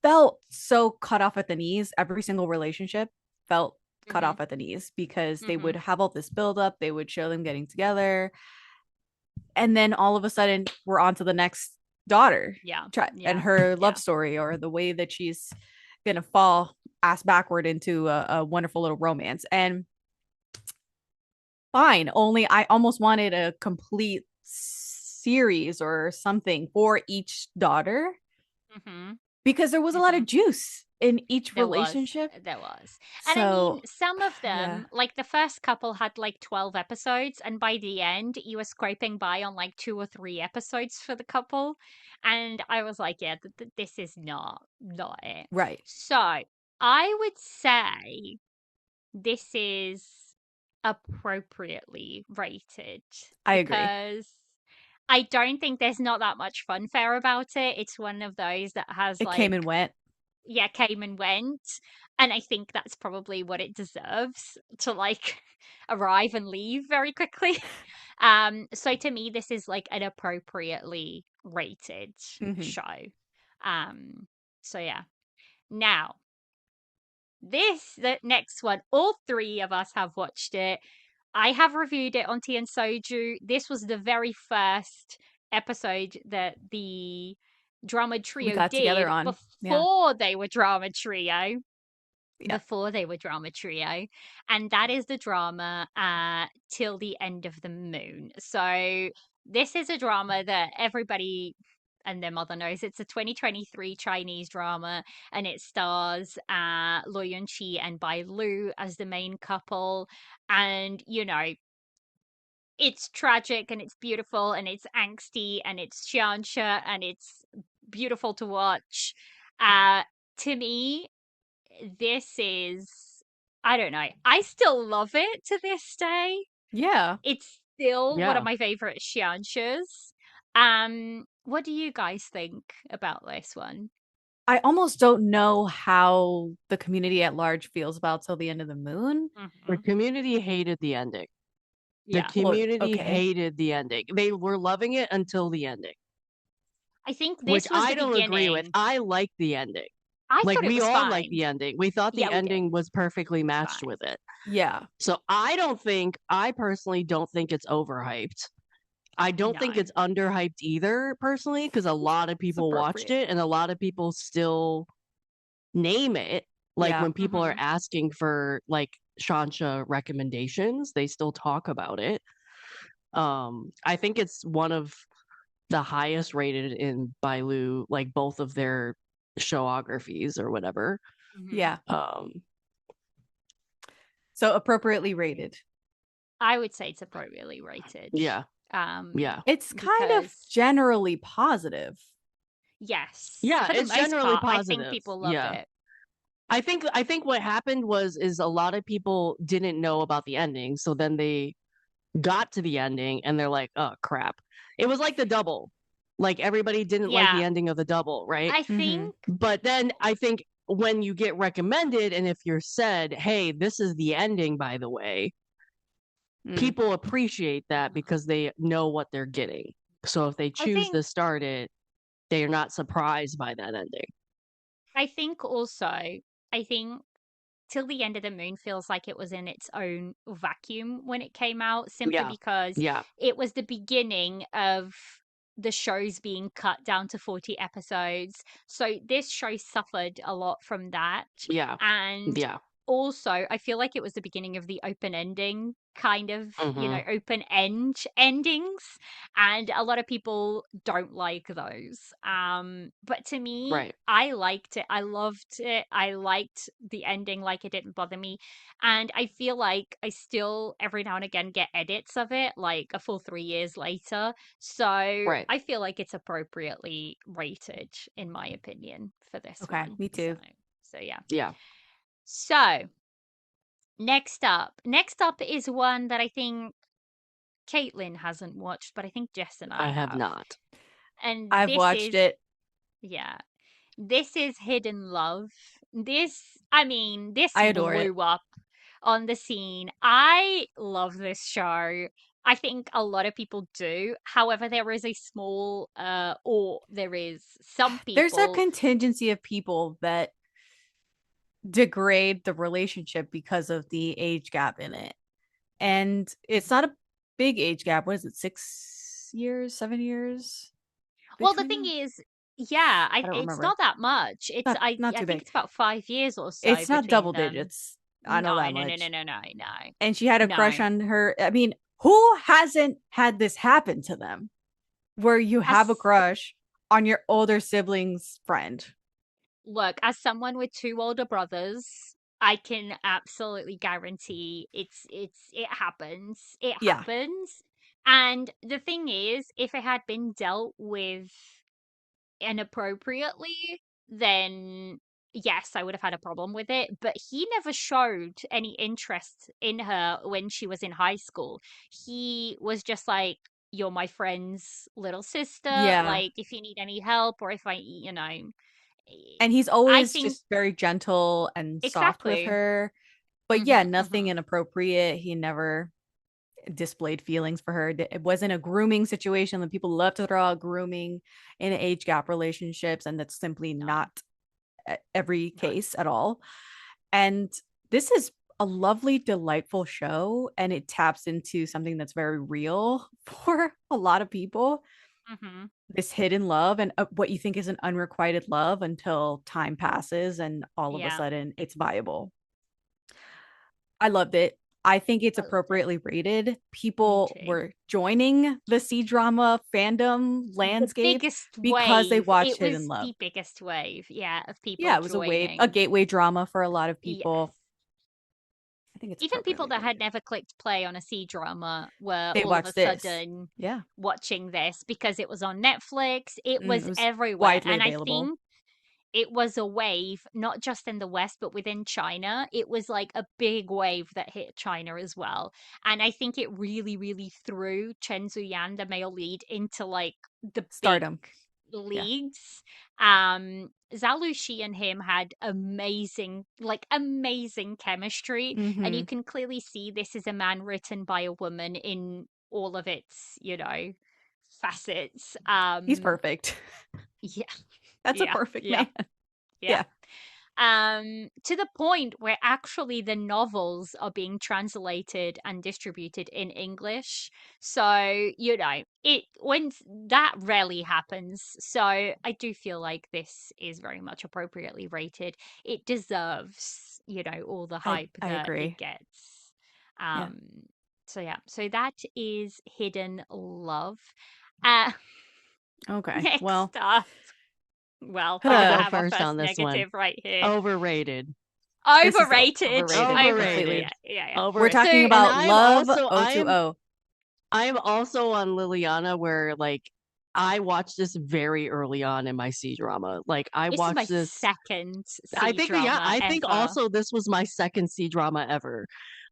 felt so cut off at the knees. Every single relationship felt cut mhm, off at the knees because they would mhm, have all this build up, they would show them getting together, and then all of a sudden we're on to the next daughter yeah, and yeah, her love yeah, story or the way that she's gonna fall ass backward into a wonderful little romance. And fine, only I almost wanted a complete series or something for each daughter mhm, because there was a lot of mhm. juice in each There was, relationship. there was. And I mean, So, some of yeah, them, like the first couple had like 12 episodes, and by the end, you were scraping by on like 2 or 3 episodes for the couple. And I was like, yeah, this is not it. right. So I would say this is appropriately rated, I agree. because I don't think there's not that much funfare about it. It's one of those that has It came and like, went. yeah, came and went. And I think that's probably what it deserves, to like arrive and leave very quickly. So to me, this is like an appropriately rated Hmm. show. Um, so yeah. Now, the next one, all three of us have watched it. I have reviewed it on Tea and Soju. This was the very first episode that the drama We trio got together did on. Yeah. before they were drama trio. Yeah. Before they were drama trio. And that is the drama Till the End of the Moon. So this is a drama that everybody and their mother knows. It's a 2023 Chinese drama, and it stars Lo Yun Chi and Bai Lu as the main couple. And, it's tragic and it's beautiful and it's angsty and it's xianxia and it's beautiful to watch. To me, this is, I don't know. I still love it to this day. Yeah. It's still one of Yeah. my favorite xianxus. What do you guys think about this one? I almost don't know how the community at large feels about Till the End of the Moon. The Hmm. community hated the ending. The Yeah, Well, community okay. hated the ending. They were loving it until the ending, I think which this was I the don't agree with. beginning. I like the ending. I Like thought it we was all like fine. the ending. We thought Yeah, the we did. ending was perfectly It was matched fine. with it. Yeah. So I personally don't think it's overhyped. I don't think No, it's underhyped either, personally, because a lot of It's people watched appropriate. it and a lot of people still name it. Like Yeah. when people are hmm asking for like Shansha recommendations, they still talk about it. I think it's one of the highest rated in Bailu, like both of their showographies or whatever. hmm Yeah. Um, So appropriately rated. I would say it's appropriately rated. yeah, Um, yeah, It's kind of because generally positive. yes, yeah. for the It's most generally part, I think positive. people love Yeah. it. I think what happened is a lot of people didn't know about the ending, so then they got to the ending and they're like, "Oh crap." It was like the double. Like everybody didn't like the Yeah, ending of the double, right? I Mm-hmm. think. But then I think when you get recommended and if you're said, "Hey, this is the ending by the way," Mm. people appreciate that because they know what they're getting. So if they I choose think to start it, they're not surprised by that ending. I think also, I think Till the End of the Moon feels like it was in its own vacuum when it came out, simply Yeah. because Yeah. it was the beginning of the shows being cut down to 40 episodes. So this show suffered a lot from that. Yeah. And Yeah. also, I feel like it was the beginning of the open ending kind of, Mhm. open end endings, and a lot of people don't like those. But to me, Right. I liked it. I loved it. I liked the ending, like it didn't bother me. And I feel like I still every now and again get edits of it, like a full 3 years later. So Right. I feel like it's appropriately rated, in my opinion, for this Okay. one. Me So too. so yeah. Yeah. So next up is one that I think Caitlin hasn't watched, but I think Jess and I I have have. not. And I've this watched is, it. yeah, this is Hidden Love. This I adore it. blew up on the scene. I love this show. I think a lot of people do. However, there is a small, or there is some There's a people. contingency of people that degrade the relationship because of the age gap in it. And it's not a big age gap. What is it? 6 years, 7 years Well, the between thing them? is, yeah, I don't it's remember. not that much. It's Not I too think big. it's about 5 years or so It's not between double them. digits. I know No, that no, no, no, much. no, no, no, And she had a crush no. on her. I mean, who hasn't had this happen to them where you have a As crush on your older sibling's friend? Look, as someone with two older brothers, I can absolutely guarantee it happens. It Yeah. happens. And the thing is, if it had been dealt with inappropriately, then yes, I would have had a problem with it. But he never showed any interest in her when she was in high school. He was just like, "You're my friend's little sister. Yeah. Like, if you need any help, or if And he's I always think just very gentle and soft with exactly. her. But yeah, Mhm, nothing mhm. inappropriate. He never displayed feelings for her. It wasn't a grooming situation that people love to throw out grooming in age gap relationships, and that's simply No, not every no. case at all. And this is a lovely, delightful show, and it taps into something that's very real for a lot of people. Mhm. This hidden love and what you think is an unrequited love until time passes and all of a Yeah, sudden it's viable. I loved it. I think it's I loved it. appropriately rated. Me People too. were joining the C-drama fandom The landscape biggest because they wave. watched It Hidden was Love. the biggest wave, yeah, of Yeah, people it was a joining. gateway drama for a lot of Yes. people. I think it's Even people appropriately that had rated. never clicked play on a C drama were They all of a watched this. sudden Yeah. watching this because it was on Netflix. It It was was everywhere. widely And I available. think it was a wave, not just in the West, but within China. It was like a big wave that hit China as well. And I think it really, really threw Chen Zuyan, the male lead, into like the big Stardom. Yeah. leagues. Zhao Lushi and him had amazing chemistry. And you Mm-hmm. can clearly see this is a man written by a woman in all of its, facets. He's perfect. Yeah, That's a yeah, perfect yeah, man. yeah. Yeah. To the point where actually the novels are being translated and distributed in English. So, it when that rarely happens. So I do feel like this is very much appropriately rated. It deserves, all the hype I that it agree. gets. Yeah. Um, so yeah, so that is Hidden Love. Uh, Okay. Well, next up. Well, we're I'll gonna go uh have our first first on this one. negative right here. Overrated. this is Overrated. overrated Overrated. Yeah, completely. yeah, yeah. We're Overrated. talking So, And about Love O2O. I'm also on Liliana where like I watched this very early on in my C drama. Like I this is my watched this second C yeah, drama I think ever. also this was my second C drama ever.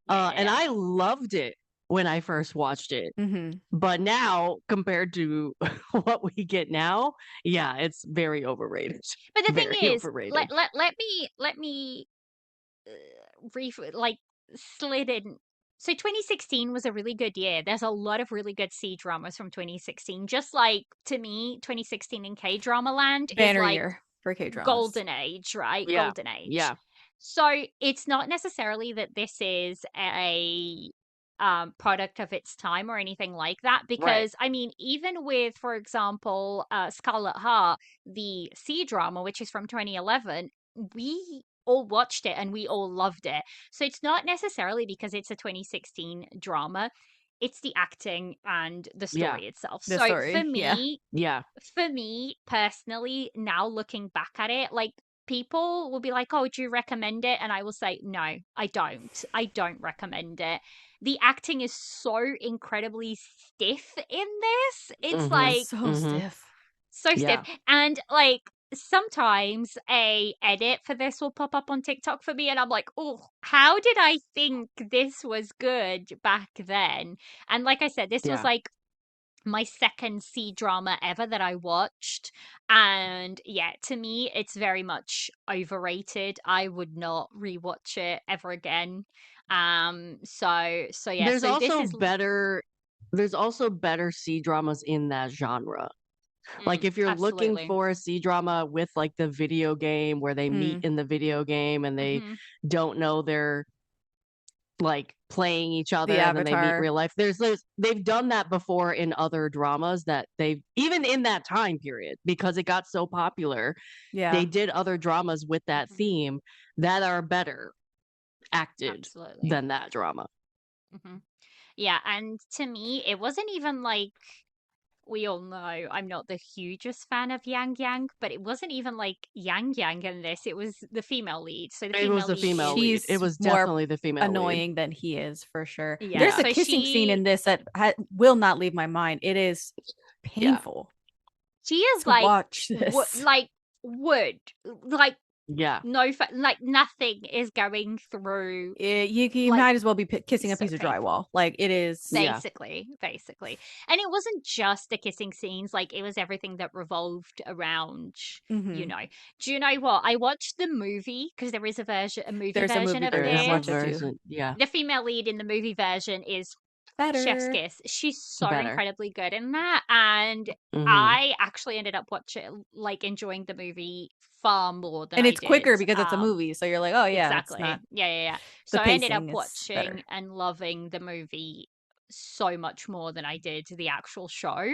Yeah, yeah, And yeah. I loved it when I first watched it. Mm-hmm. But now compared to what we get now, yeah, it's very overrated. But the thing Very is, overrated. let me like slid in. So 2016 was a really good year. There's a lot of really good C dramas from 2016. Just like to me, 2016 in K drama land is Banner like year for K-dramas. golden age, right? Yeah. Golden age. Yeah. So it's not necessarily that this is a product of its time or anything like that, Right. because I mean, even with, for example, Scarlet Heart, the C drama, which is from 2011, we all watched it and we all loved it. So it's not necessarily because it's a 2016 drama. It's the acting and the Yeah. story itself. The So story. Yeah. Yeah. for me personally, now looking back at it, like people will be like, "Oh, do you recommend it?" And I will say, "No, I don't. I don't recommend it." The acting is so incredibly stiff in this. It's Mhm. like So Mhm. stiff. so stiff. Yeah. And like sometimes a edit for this will pop up on TikTok for me and I'm like, "Oh, how did I think this was good back then?" And like I said, this was Yeah. like my second C drama ever that I watched. And yeah, to me, it's very much overrated. I would not rewatch it ever again. So yeah, There's so this also is better C dramas in that genre. Like if you're looking absolutely. for a C drama with like the video game where they meet Mm. in the video game and they Hmm. don't know they're like playing each other The and then they meet Avatar. real life. There's they've done that before in other dramas that they've even in that time period because it got so popular. They Yeah. did other dramas with that Hmm. theme that are better acted Absolutely. than that drama. Hmm. Yeah, and to me, it wasn't even like we all know I'm not the hugest fan of Yang Yang, but it wasn't even like Yang Yang in this. It was the female lead. So the It was female the lead female is lead. It She's was more definitely the female lead. annoying than he is for sure. yeah. There's Yeah. a So kissing scene she in this that will not leave my mind. It is Yeah. painful she is to watch this. like wood, like Yeah. no, like nothing is going through. You Like might as well be kissing a so piece of painful. drywall. Like it is. Yeah. Basically, and it wasn't just the kissing scenes, like it was everything that revolved around, you Mhm. know do you know what, I watched the movie because there is a movie There's a version movie of There version. I've is a this. watched it too. version. Yeah. The female lead in the movie version is chef's Better. kiss. She's so Better. incredibly good in that, and Hmm. I actually ended up watching, like, enjoying the movie far more than And I it's quicker did. because it's a movie. So you're like, oh yeah, it's Exactly. not Yeah, yeah, yeah. the So I ended up pacing is better. watching and loving the movie so much more than I did the actual show.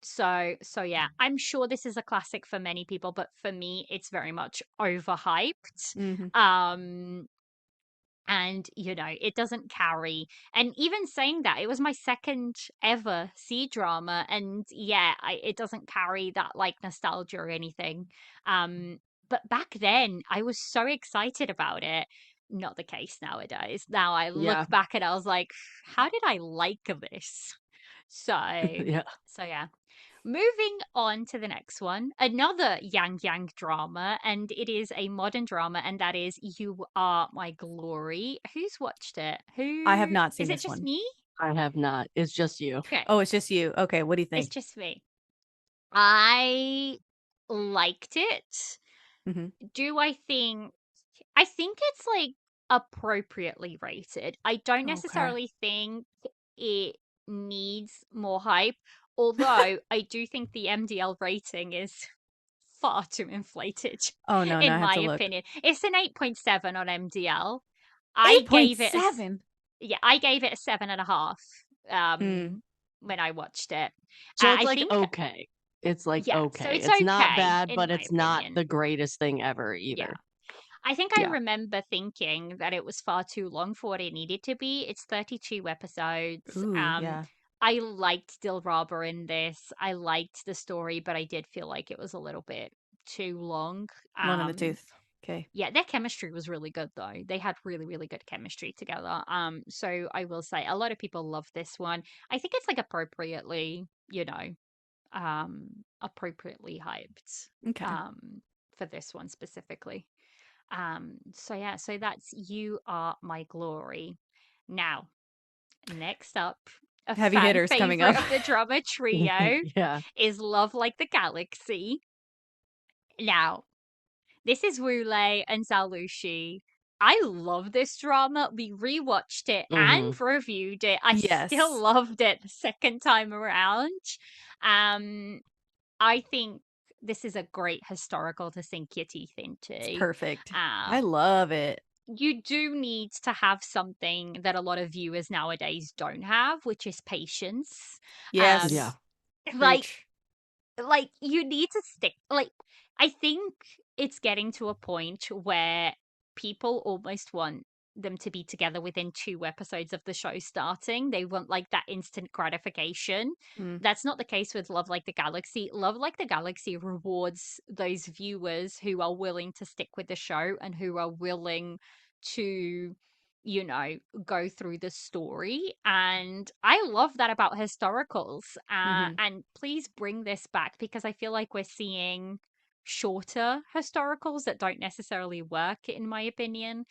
So yeah, I'm sure this is a classic for many people, but for me it's very much overhyped. Mhm. And it doesn't carry. And even saying that, it was my second ever C drama, and yeah, it doesn't carry that like nostalgia or anything. But back then I was so excited about it. Not the case nowadays. Now I Yeah. look back and I was like, how did I like this? So Yeah. so yeah, moving on to the next one, another Yang Yang drama, and it is a modern drama, and that is You Are My Glory. Who's watched it? I have Who not seen is it? this Just one. me? I have not. It's just you. Okay, Oh, it's just you. Okay, what do you it's think? just me. I liked it. Hmm. Do I think? I think it's like appropriately rated. I don't Okay. necessarily think it needs more hype, although I do think the MDL rating is far too inflated, Oh no, no, in I have my to look. opinion. It's an 8.7 on MDL. I gave it a 8.7. I gave it a 7.5 Mm. when I watched it. So it's I like think okay. It's like yeah, so okay. it's It's not okay bad, in but my it's not opinion. the greatest thing ever Yeah. either. I think I Yeah. remember thinking that it was far too long for what it needed to be. It's 32 episodes. Ooh, yeah. I liked Dilraba in this. I liked the story, but I did feel like it was a little bit too long. Long in the tooth. Okay. Yeah, their chemistry was really good though. They had really, really good chemistry together. So I will say a lot of people love this one. I think it's like appropriately, appropriately hyped. Okay. For this one specifically. So yeah, so that's You Are My Glory. Now, next up, a Heavy fan hitters coming up. favorite of the drama trio Yeah. is Love Like the Galaxy. Now, this is Wule and Zalushi. I love this drama. We rewatched it Hmm. and reviewed it. I still Yes. loved it the second time around. Um, I think this is a great historical to sink your teeth It's into. perfect. Uh, I love it. you do need to have something that a lot of viewers nowadays don't have, which is patience. Um, Yeah. Yes. like Preach. you need to stick I think it's getting to a point where people almost want them to be together within 2 episodes of the show starting. They want like that instant gratification. Mm. That's not the case with Love Like the Galaxy. Love Like the Galaxy rewards those viewers who are willing to stick with the show and who are willing to you know go through the story, and I love that about historicals. Hmm. And please bring this back, because I feel like we're seeing shorter historicals that don't necessarily work, in my opinion.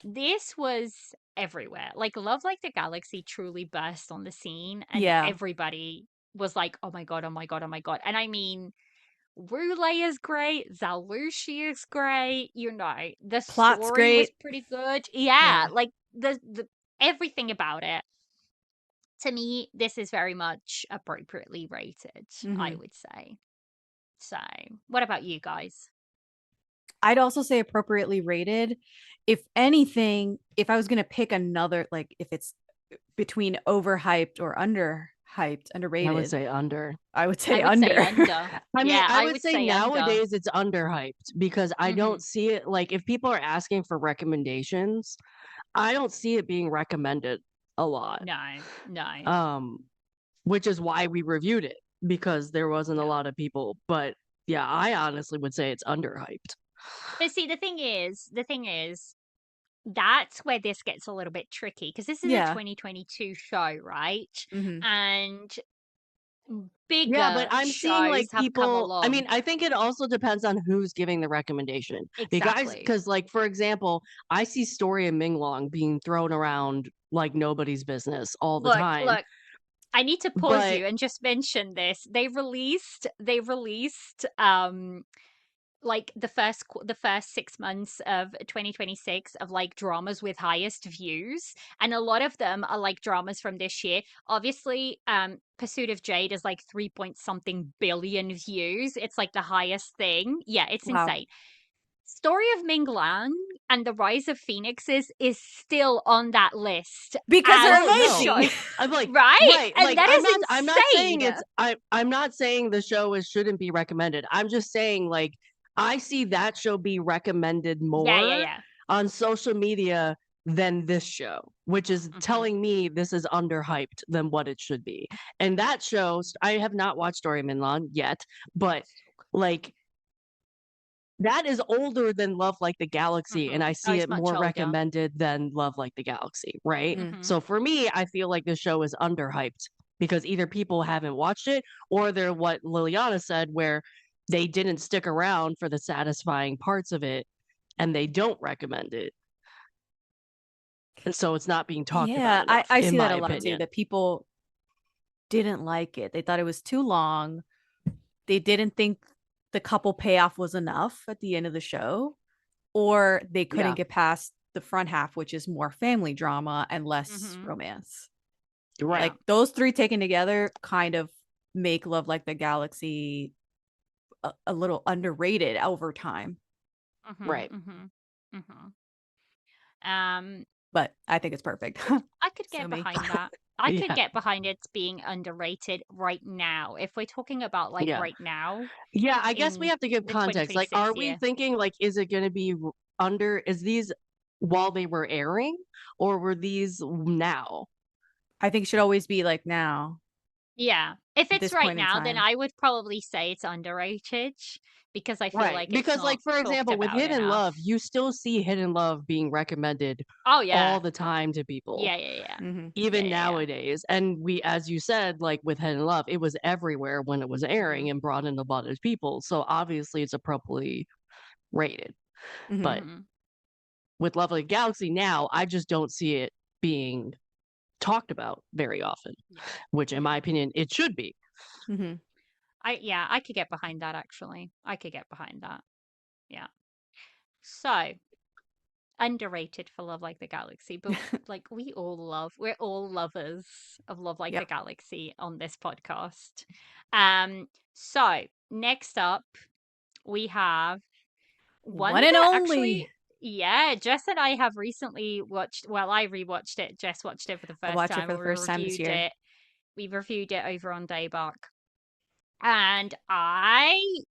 This was everywhere. Like Love Like the Galaxy truly burst on the scene, and Yeah. everybody was like, oh my god, oh my god, oh my god. And I mean, Rule is great, Zalushi is great, the Plot's story was great. pretty good. Yeah, Yeah. like the everything about it. To me, this is very much appropriately rated, I Hmm. would say. So, what about you guys? I'd also say appropriately rated. If anything, if I was going to pick another, like if it's between overhyped or underhyped, I would underrated, say under. I would I say would say under. under. I mean, Yeah, I I would would say say under. nowadays it's underhyped because I Hmm. don't see it like if people are asking for recommendations, I don't see it being recommended a lot. No, no. Um, which is why we reviewed it because there wasn't a Yeah. lot of people. But yeah, I honestly would say it's underhyped. But see, the thing is, that's where this gets a little bit tricky, because this is a Yeah. 2022 show, right? Hmm. And Yeah, but bigger I'm seeing shows like have come people. I along. mean, I think it also depends on who's giving the recommendation. Exactly. Because like for example, I see Story and Minglong being thrown around like nobody's business all the time. Look, I need to pause But you and just mention this. They released like the first 6 months of 2026 of like dramas with highest views, and a lot of them are like dramas from this year. Obviously, Pursuit of Jade is like 3 point something billion views. It's like the highest thing. Yeah, it's Wow. insane. Story of Minglan and the Rise of Phoenixes is still on that list Because they're as oh the no, show. amazing. I'm like Right? right, And like that is I'm not saying insane. I'm not saying the show shouldn't be recommended. I'm just saying like I see that show be recommended Yeah, yeah, more yeah. on social media than this show, which is Hmm. telling me this is underhyped than what it should be. And that shows I have not watched Story Minlan yet, but like that is older than Love Like the Galaxy, and I Oh, see it's it much more older. recommended than Love Like the Galaxy, right? Mm. Hmm. So for me, I feel like the show is underhyped because either people haven't watched it or they're what Liliana said, where they didn't stick around for the satisfying parts of it and they don't recommend it. And so it's not being talked about enough, I in see that my a lot opinion. too, that people didn't like it. They thought it was too long. They didn't think the couple payoff was enough at the end of the show, or they couldn't get past the front half, which is more family drama and less romance. Right. Like those three taken together kind of make Love Like the Galaxy a little underrated over time. Right. But I think it's perfect. I could get behind that. I could get behind it being underrated right now. If we're talking about like right now. Yeah, I guess we have to give context. Like, are we thinking like, is it going to be is these while they were airing, or were these now? I think it should always be like now. Yeah. If it's right now, then I would probably say it's underrated because I feel like it's because, like, for example, with Hidden Love, you still see Hidden Love being recommended all the time to people. Yeah. Even nowadays. And we, as you said, like with Hidden Love, it was everywhere when it was airing and brought in a lot of people. So obviously it's appropriately rated. But with Love Like Galaxy now, I just don't see it being talked about very often, which in my opinion it should be. I could get behind that. Actually, I could get behind that. Yeah. So underrated for Love Like the Galaxy, but like we're all lovers of Love Like the Galaxy on this podcast. So next up we have one and only. Actually, yeah, Jess and I have recently watched. Well, I rewatched it. Jess watched it for the first time. It for the first time this year. We reviewed it over on Daebak, and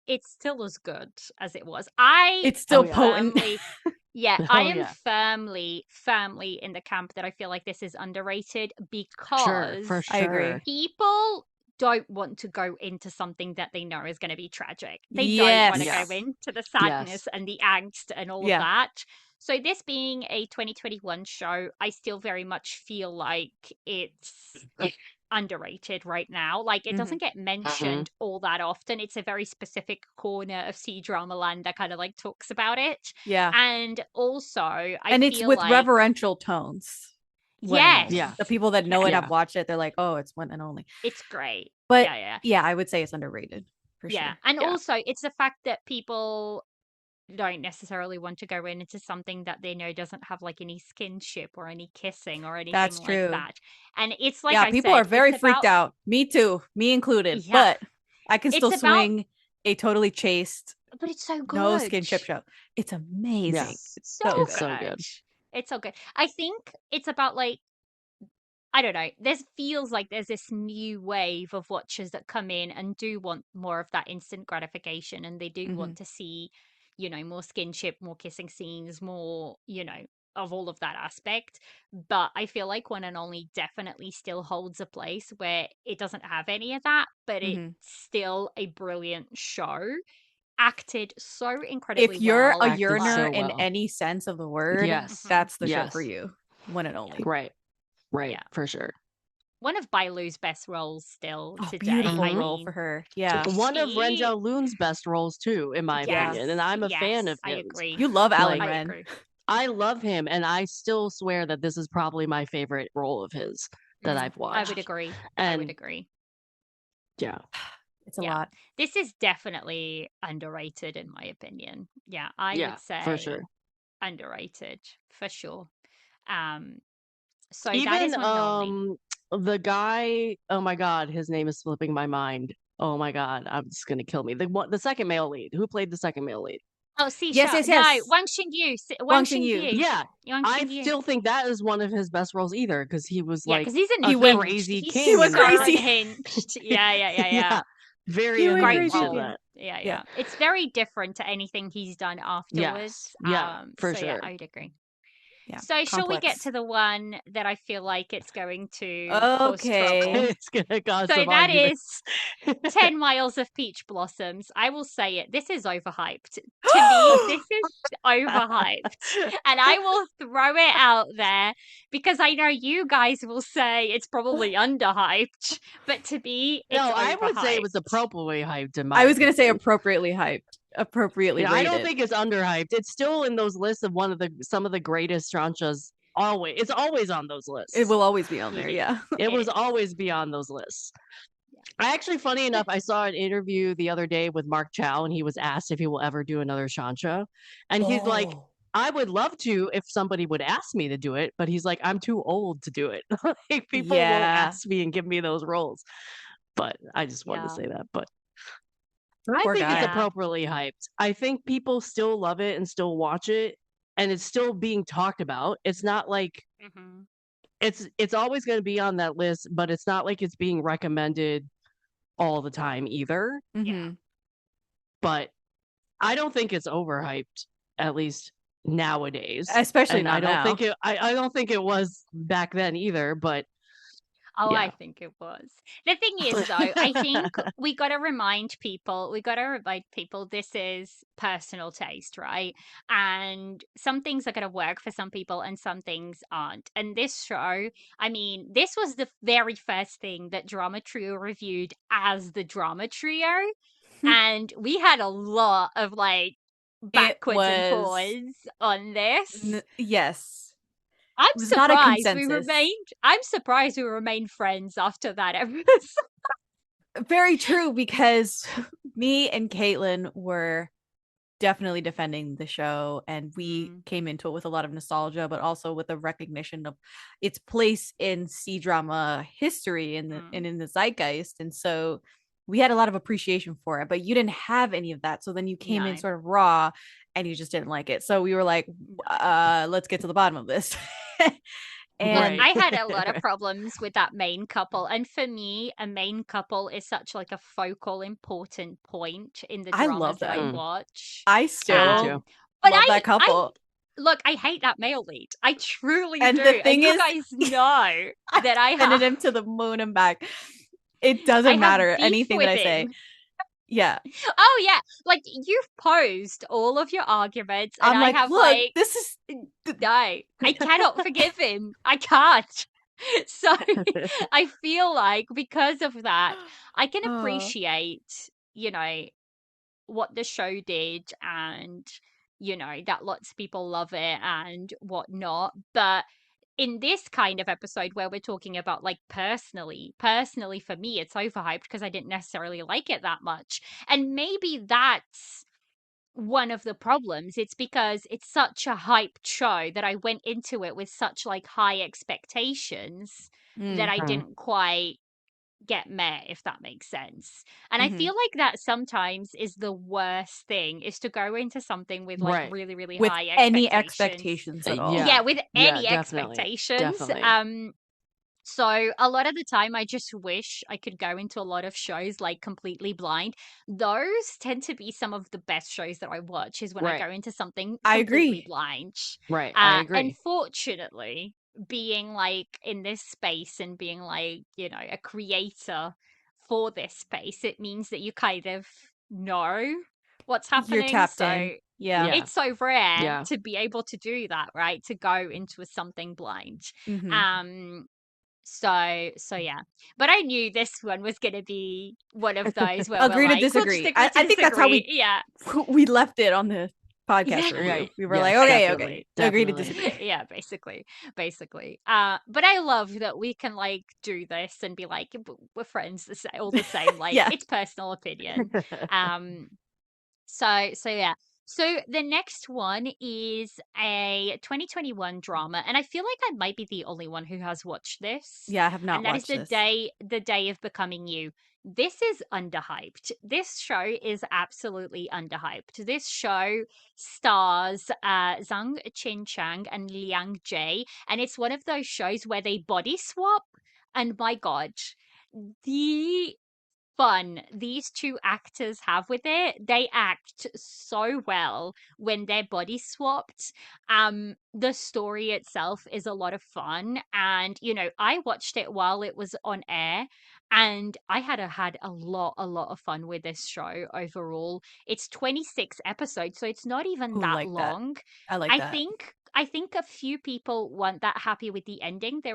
it's still as good as it was. It's still potent. I am firmly in the camp that I feel like this is underrated because for sure. I agree. People don't want to go into something that they know is going to be tragic. They don't want to go into the sadness and the angst and all of that. So this being a 2021 show, I still very much feel like it's underrated right now. Like it doesn't get mentioned all that often. It's a very specific corner of C-drama land that kind of like talks about it. Yeah. And also it's with like reverential tones. Yes. The people that know it have watched it, they're like, oh, it's one and only. It's great. But yeah, I would say it's underrated for sure. And also it's the fact that people don't necessarily want to go into something that they know doesn't have like any skinship or any kissing or anything like that. And it's like people are very freaked out. Me too, me included. But I can still swing a totally chaste, but it's so good. No skinship show. It's amazing. It's so good. It's so good. I think it's about like, I don't know. Feels like there's this new wave of watchers that come in and do want more of that instant gratification, and they do want to see, more skinship, more kissing scenes, more, of all of that aspect. But I feel like One and Only definitely still holds a place where it doesn't have any of that, but it's still a brilliant show. Acted so incredibly well. If you're a yearner in any sense of the word, that's the show for you. One and Only. Right, for sure. One of Bailu's best roles still today. Beautiful role for her. Yeah. One of Ren Zhaolun's best roles too, in my opinion. And I'm a fan of him. I agree. You love Alan Ren. I love him, and I still swear that this is probably my favorite role of his that I've watched. I would agree. I would agree. Yeah. It's a lot. This is definitely underrated in my opinion. Yeah, I would say for sure. Underrated for sure. So even that is one the guy, oh my god, his name is slipping my mind. Oh my god, I'm just gonna kill me. The second male lead. Who played the second male lead? Oh, yes. No, Wang Xingyu. Wang Xingyu. Yeah, I still think that is one of his best roles either, because he was like, because he's a crazy king. He went crazy. Yeah. Very great role. Yeah. It's very different to anything he's done afterwards. For sure. I'd agree. Yeah. So shall we get Complex. to the one that I feel like it's going to cause Okay. trouble? It's gonna cause So some that is arguments. 10 miles of peach blossoms. I will say it. This is overhyped. To me, this is overhyped. And I will throw it out there because I know you guys will say it's probably underhyped. But to me, it's No, I would say it was overhyped. appropriately hyped in my I was gonna say opinion. appropriately hyped, appropriately Yeah, I don't rated. think it's underhyped. It's still in those lists of some of the greatest tranchas. Always, it's always on those lists. It will always be on It there. is. Yeah. It was is. always be on those lists. Yeah. I actually, funny enough, I saw an interview the other day with Mark Chow, and he was asked if he will ever do another Shancha, and he's like, Oh. "I would love to if somebody would ask me to do it, but he's like, I'm too old to do it. Like people won't Yeah. ask me and give me those roles." But I just wanted to Yeah. say that. But I Poor think it's guy. Yeah. appropriately hyped. I think people still love it and still watch it, and it's still being talked about. It's not like Mm-hmm. it's always going to be on that list, but it's not like it's being recommended all the time either. Yeah. Mm-hmm. But I don't think it's overhyped, at least nowadays. Especially And not now. I don't think it was back then either, but Oh, yeah. I think it was. The thing is, though, I think we got to remind people, this is personal taste, right? And some things are going to work for some people and some things aren't. And this show, I mean, this was the very first thing that Drama Trio reviewed as the Drama Trio. And we had a lot of like backwards and forwards on this. Yes. I'm It was not a surprised consensus. I'm surprised we remained friends after that episode. Very true, because me and Caitlin were definitely defending the show, and we came into it with a lot of nostalgia, but also with a recognition of its place in C-drama history and in the zeitgeist. And so we had a lot of appreciation for it, but you didn't have any of that. So then you came in sort of raw and you just didn't like it. So we were like, let's get to the bottom of this. And Look, I had a lot of problems with that main couple, and for me, a main couple is such like a focal, important point in the I dramas love that I them. watch. I still but love that couple. Look, I hate that male lead. I truly And do. the thing you is, guys know that I defended have him to the moon and back. It doesn't matter anything that I say. Yeah. Oh yeah, like you've posed all of your arguments, and I'm like, I have look, like, this is no, I cannot forgive him. I can't. So I feel like because of that, I can appreciate, what the show did, and that lots of people love it and whatnot. But in this kind of episode where we're talking about like personally for me, it's overhyped because I didn't necessarily like it that much. And maybe that's one of the problems. It's because it's such a hyped show that I went into it with such like high expectations that I didn't quite get met, if that makes sense. And I feel like that sometimes is the worst thing, is to go into something with like really, really with high any expectations. expectations at all. Yeah, with any definitely, expectations. definitely. So a lot of the time I just wish I could go into a lot of shows like completely blind. Those tend to be some of the best shows that I watch, is when I go into something completely blind. Right. I agree. Unfortunately, being like in this space and being like, a creator for this space, it means that you kind of know what's happening. You're tapped in. Yeah. It's so rare to be able to do that, right? To go into something blind. So yeah, but I knew this one was going to be one of those where agree we're to like, disagree. I think that's how we left it on the podcast review. Right. We were like, okay, definitely. agree to disagree. Yeah, basically. But I love that we can like do this and be like, we're friends, all the same. Like, it's personal opinion. So yeah. So the next one is a 2021 drama, and I feel like I might be the only one who has watched this. Yeah, I have not and that watched is this. The Day of Becoming You. This is underhyped. This show is absolutely underhyped. This show stars Zhang Qinchang and Liang Jie, and it's one of those shows where they body swap. And my God, the fun these two actors have with it. They act so well when they're body swapped. The story itself is a lot of fun, and I watched it while it was on air, and I had a lot of fun with this show overall. It's 26 episodes, so it's not even Who that like that? long. I like I that. think I think a few people weren't that happy with the ending. They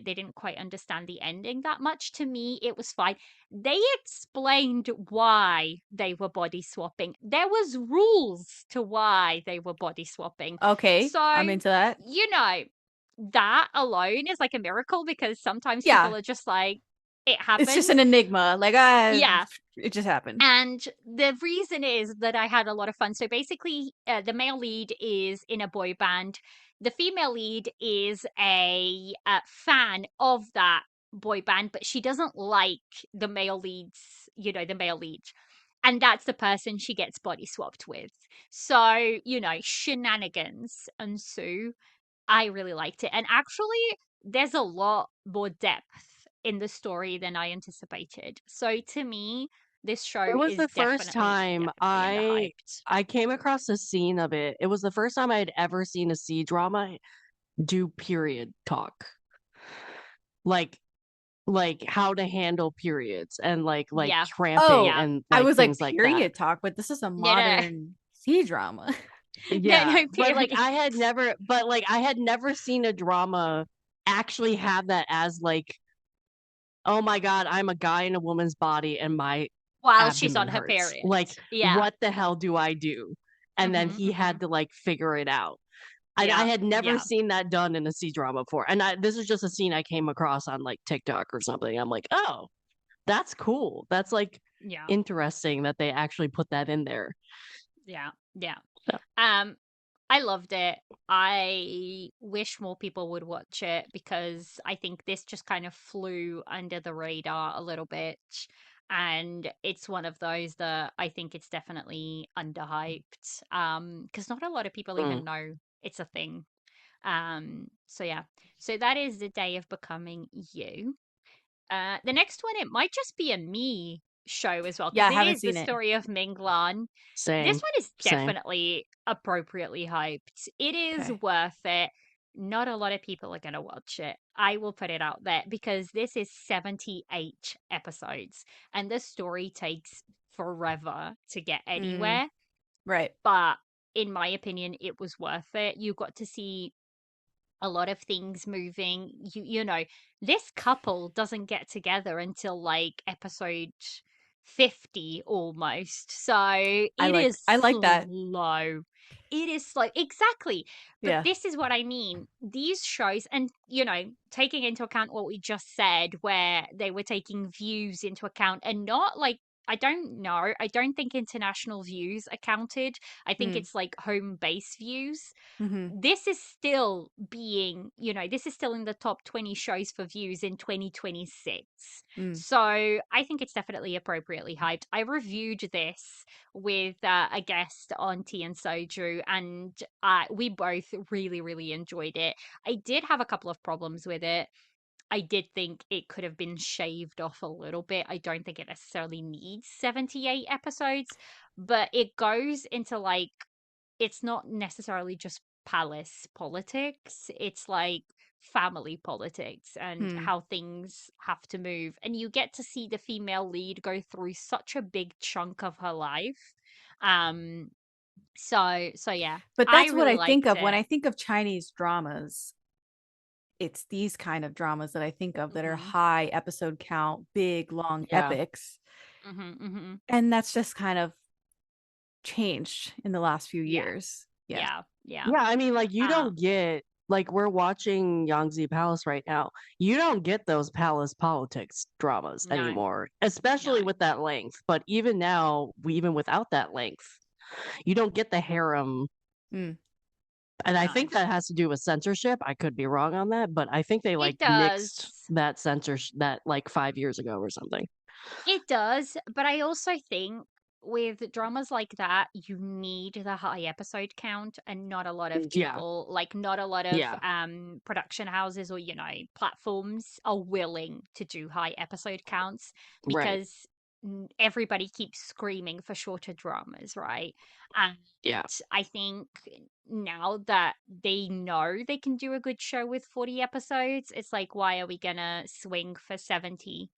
didn't quite understand the ending that much. To me, it was fine. They explained why they were body swapping. There was rules to why they were body swapping. Okay, I'm So, into that. that alone is like a miracle, because sometimes Yeah, people are just like, it it's just happens. an enigma. Like, Yeah. it just happened. And the reason is that I had a lot of fun. So basically, the male lead is in a boy band. The female lead is a fan of that boy band, but she doesn't like the male leads, the male lead. And that's the person she gets body swapped with. So, shenanigans ensue. I really liked it. And actually, there's a lot more depth in the story than I anticipated. So to me, this show It was is the first time definitely underhyped. I came across a scene of it. It was the first time I had ever seen a C drama do period talk. Like how to handle periods and like Yeah. cramping Oh, Yeah. and I like was like things like that. period talk, but this is a No, no, modern C-drama. no, Yeah, no, but like period. I had never seen a drama actually have that as like, oh my God, I'm a guy in a woman's body and my While she's abdomen on her hurts. period. Like, Yeah. what the hell do I do? And then he Mm-hmm. had to like figure it out. I Yeah. had never Yeah. seen that done in a C drama before. And this is just a scene I came across on like TikTok or something. I'm like, oh, that's cool. That's like Yeah. interesting that they actually put that in there. Yeah. Yeah. Yeah. I loved it. I wish more people would watch it, because I think this just kind of flew under the radar a little bit. And it's one of those that I think it's definitely underhyped. Because not a lot of people Mm. even know it's a thing. So yeah. So that is The Day of Becoming You. The next one, it might just be a me show as well, Yeah, because I it haven't is the seen it. story of Minglan. This Same. one is Same. definitely appropriately hyped. It is Okay. worth it. Not a lot of people are going to watch it. I will put it out there, because this is 78 episodes and the story takes forever to get Mm, anywhere. right. But in my opinion, it was worth it. You got to see a lot of things moving. This couple doesn't get together until like episode 50 almost. So it is I like that. slow. It is slow. Exactly. But Yeah. this is what I mean. These shows, and taking into account what we just said, where they were taking views into account and not like, I don't know. I don't think international views are counted. I think Mm, it's like home base views. hmm This is still being, this is still in the top 20 shows for views in 2026. mm. So I think it's definitely appropriately hyped. I reviewed this with a guest on Tea and Soju, and we both really, really enjoyed it. I did have a couple of problems with it. I did think it could have been shaved off a little bit. I don't think it necessarily needs 78 episodes, but it goes into like, it's not necessarily just palace politics. It's like family politics and Hmm. how things have to move. And you get to see the female lead go through such a big chunk of her life. Um, so yeah, But I that's what really I think liked of when it. I think of Chinese dramas. It's these kind of dramas that I think of that are Hmm. high episode count, big, long Yeah. epics. Hmm. Hmm. And that's just kind of changed in the last few Yeah, years. Yeah. yeah, yeah. Yeah, I mean, like you Uh, don't get like we're watching Yangtze Palace right now. You don't get those palace politics dramas no, anymore, no. especially with that length. But even now, even without that length, you don't get the harem. Mm. And I No. think that has to do with censorship. I could be wrong on that, but I think they like It nixed does. that that like 5 years ago or something. It does, but I also think with dramas like that, you need the high episode count, and not a lot of Yeah, people, like not a lot of yeah, production houses or platforms are willing to do high episode counts, right. because everybody keeps screaming for shorter dramas, right? And Yeah. I think now that they know they can do a good show with 40 episodes, it's like, why are we gonna swing for 70,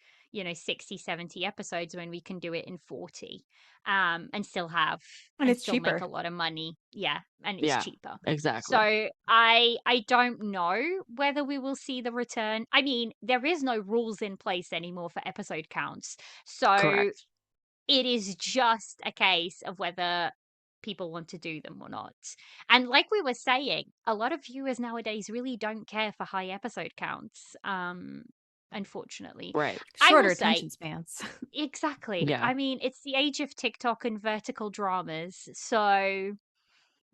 60, 70 episodes when we can do it in 40, and still have, And and it's still make cheaper. a lot of money. Yeah, and it's Yeah, cheaper. exactly. So I don't know whether we will see the return. I mean, there is no rules in place anymore for episode counts. So Correct. it is just a case of whether people want to do them or not. And like we were saying, a lot of viewers nowadays really don't care for high episode counts. Unfortunately. Right. I will Shorter say, attention spans. exactly. Yeah. I mean, it's the age of TikTok and vertical dramas. So,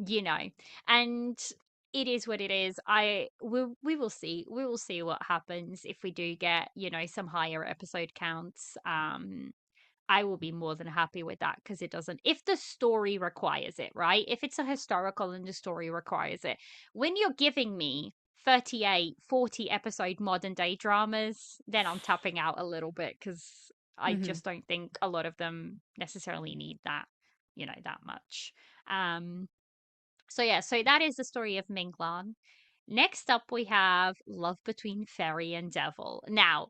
you know, and it is what it is. We will see. We will see what happens if we do get, some higher episode counts. I will be more than happy with that, because it doesn't, if the story requires it, right? If it's a historical and the story requires it. When you're giving me 38, 40 episode modern day dramas, then I'm tapping out a little bit, because I Mm-hmm. just don't think a lot of them necessarily need that, that much. So yeah, so that is the story of Minglan. Next up, we have Love Between Fairy and Devil. Now,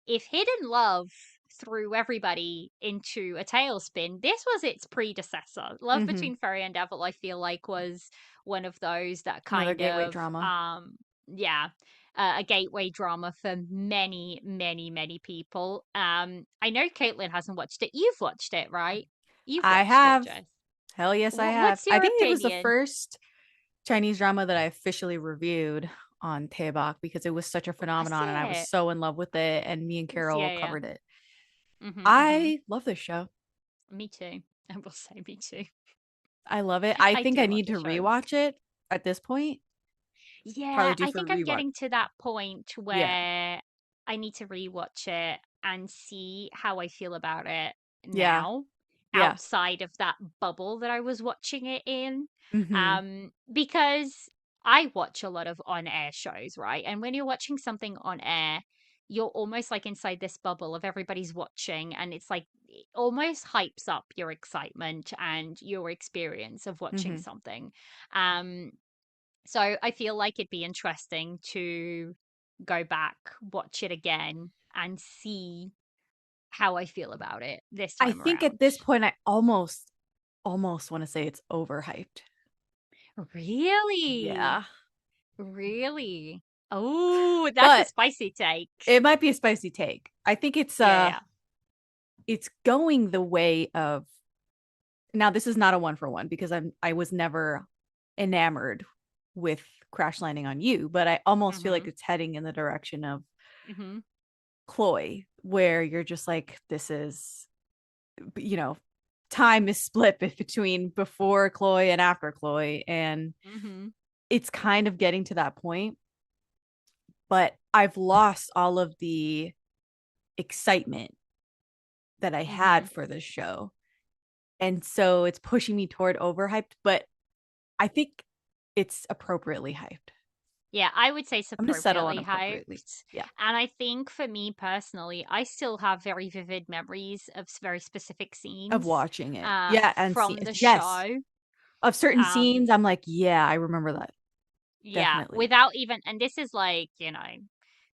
if Hidden Love threw everybody into a tailspin, this was its predecessor. Love Mm-hmm. Between Fairy and Devil, I feel like, was one of those that Another kind gateway of, drama. yeah, a gateway drama for many, many, many people. I know Caitlin hasn't watched it. You've watched it, right? You've I watched it, have. Jess. Hell yes, I have. What's I your think it was the opinion? first Chinese drama that I officially reviewed on Daebak because it was such a Was phenomenon and I was it? so in love with it. And me and Carol Yeah, yeah. covered it. Mm-hmm. I love this show. Me too. I will say me too. I love it. I I think do I love need the to show. rewatch it at this point. Yeah, Probably due I for think a I'm rewatch. getting to that point Yeah. where I need to rewatch it and see how I feel about it Yeah. now, Yeah. outside of that bubble that I was watching it in. Mm-hmm. Because I watch a lot of on-air shows, right? And when you're watching something on air, you're almost like inside this bubble of everybody's watching, and it's like it almost hypes up your excitement and your experience of watching Mm-hmm. something. Um, so I feel like it'd be interesting to go back, watch it again, and see how I feel about it this I time think at around. this point I almost want to say it's overhyped. Really? Yeah. Really? Oh, that's a But spicy take. it might be a spicy take. I think Yeah, yeah. it's going the way of, now this is not a one for one because I was never enamored with Crash Landing on You, but I almost feel like Mhm. it's heading in the direction of Mhm. Chloe, where you're just like, this is, you know, time is split between before Chloe and after Chloe, and Mhm. it's kind of getting to that point. But I've lost all of the excitement that I Mhm. had for this show. And so it's pushing me toward overhyped, but I think it's appropriately hyped. Yeah, I would say it's I'm going to settle on appropriately appropriately. hyped. Yeah. And I think for me personally, I still have very vivid memories of very specific Of scenes watching it. Yeah. And from the yes. show. Of certain Um, scenes, I'm like, yeah, I remember that. yeah, Definitely. without even, and this is like,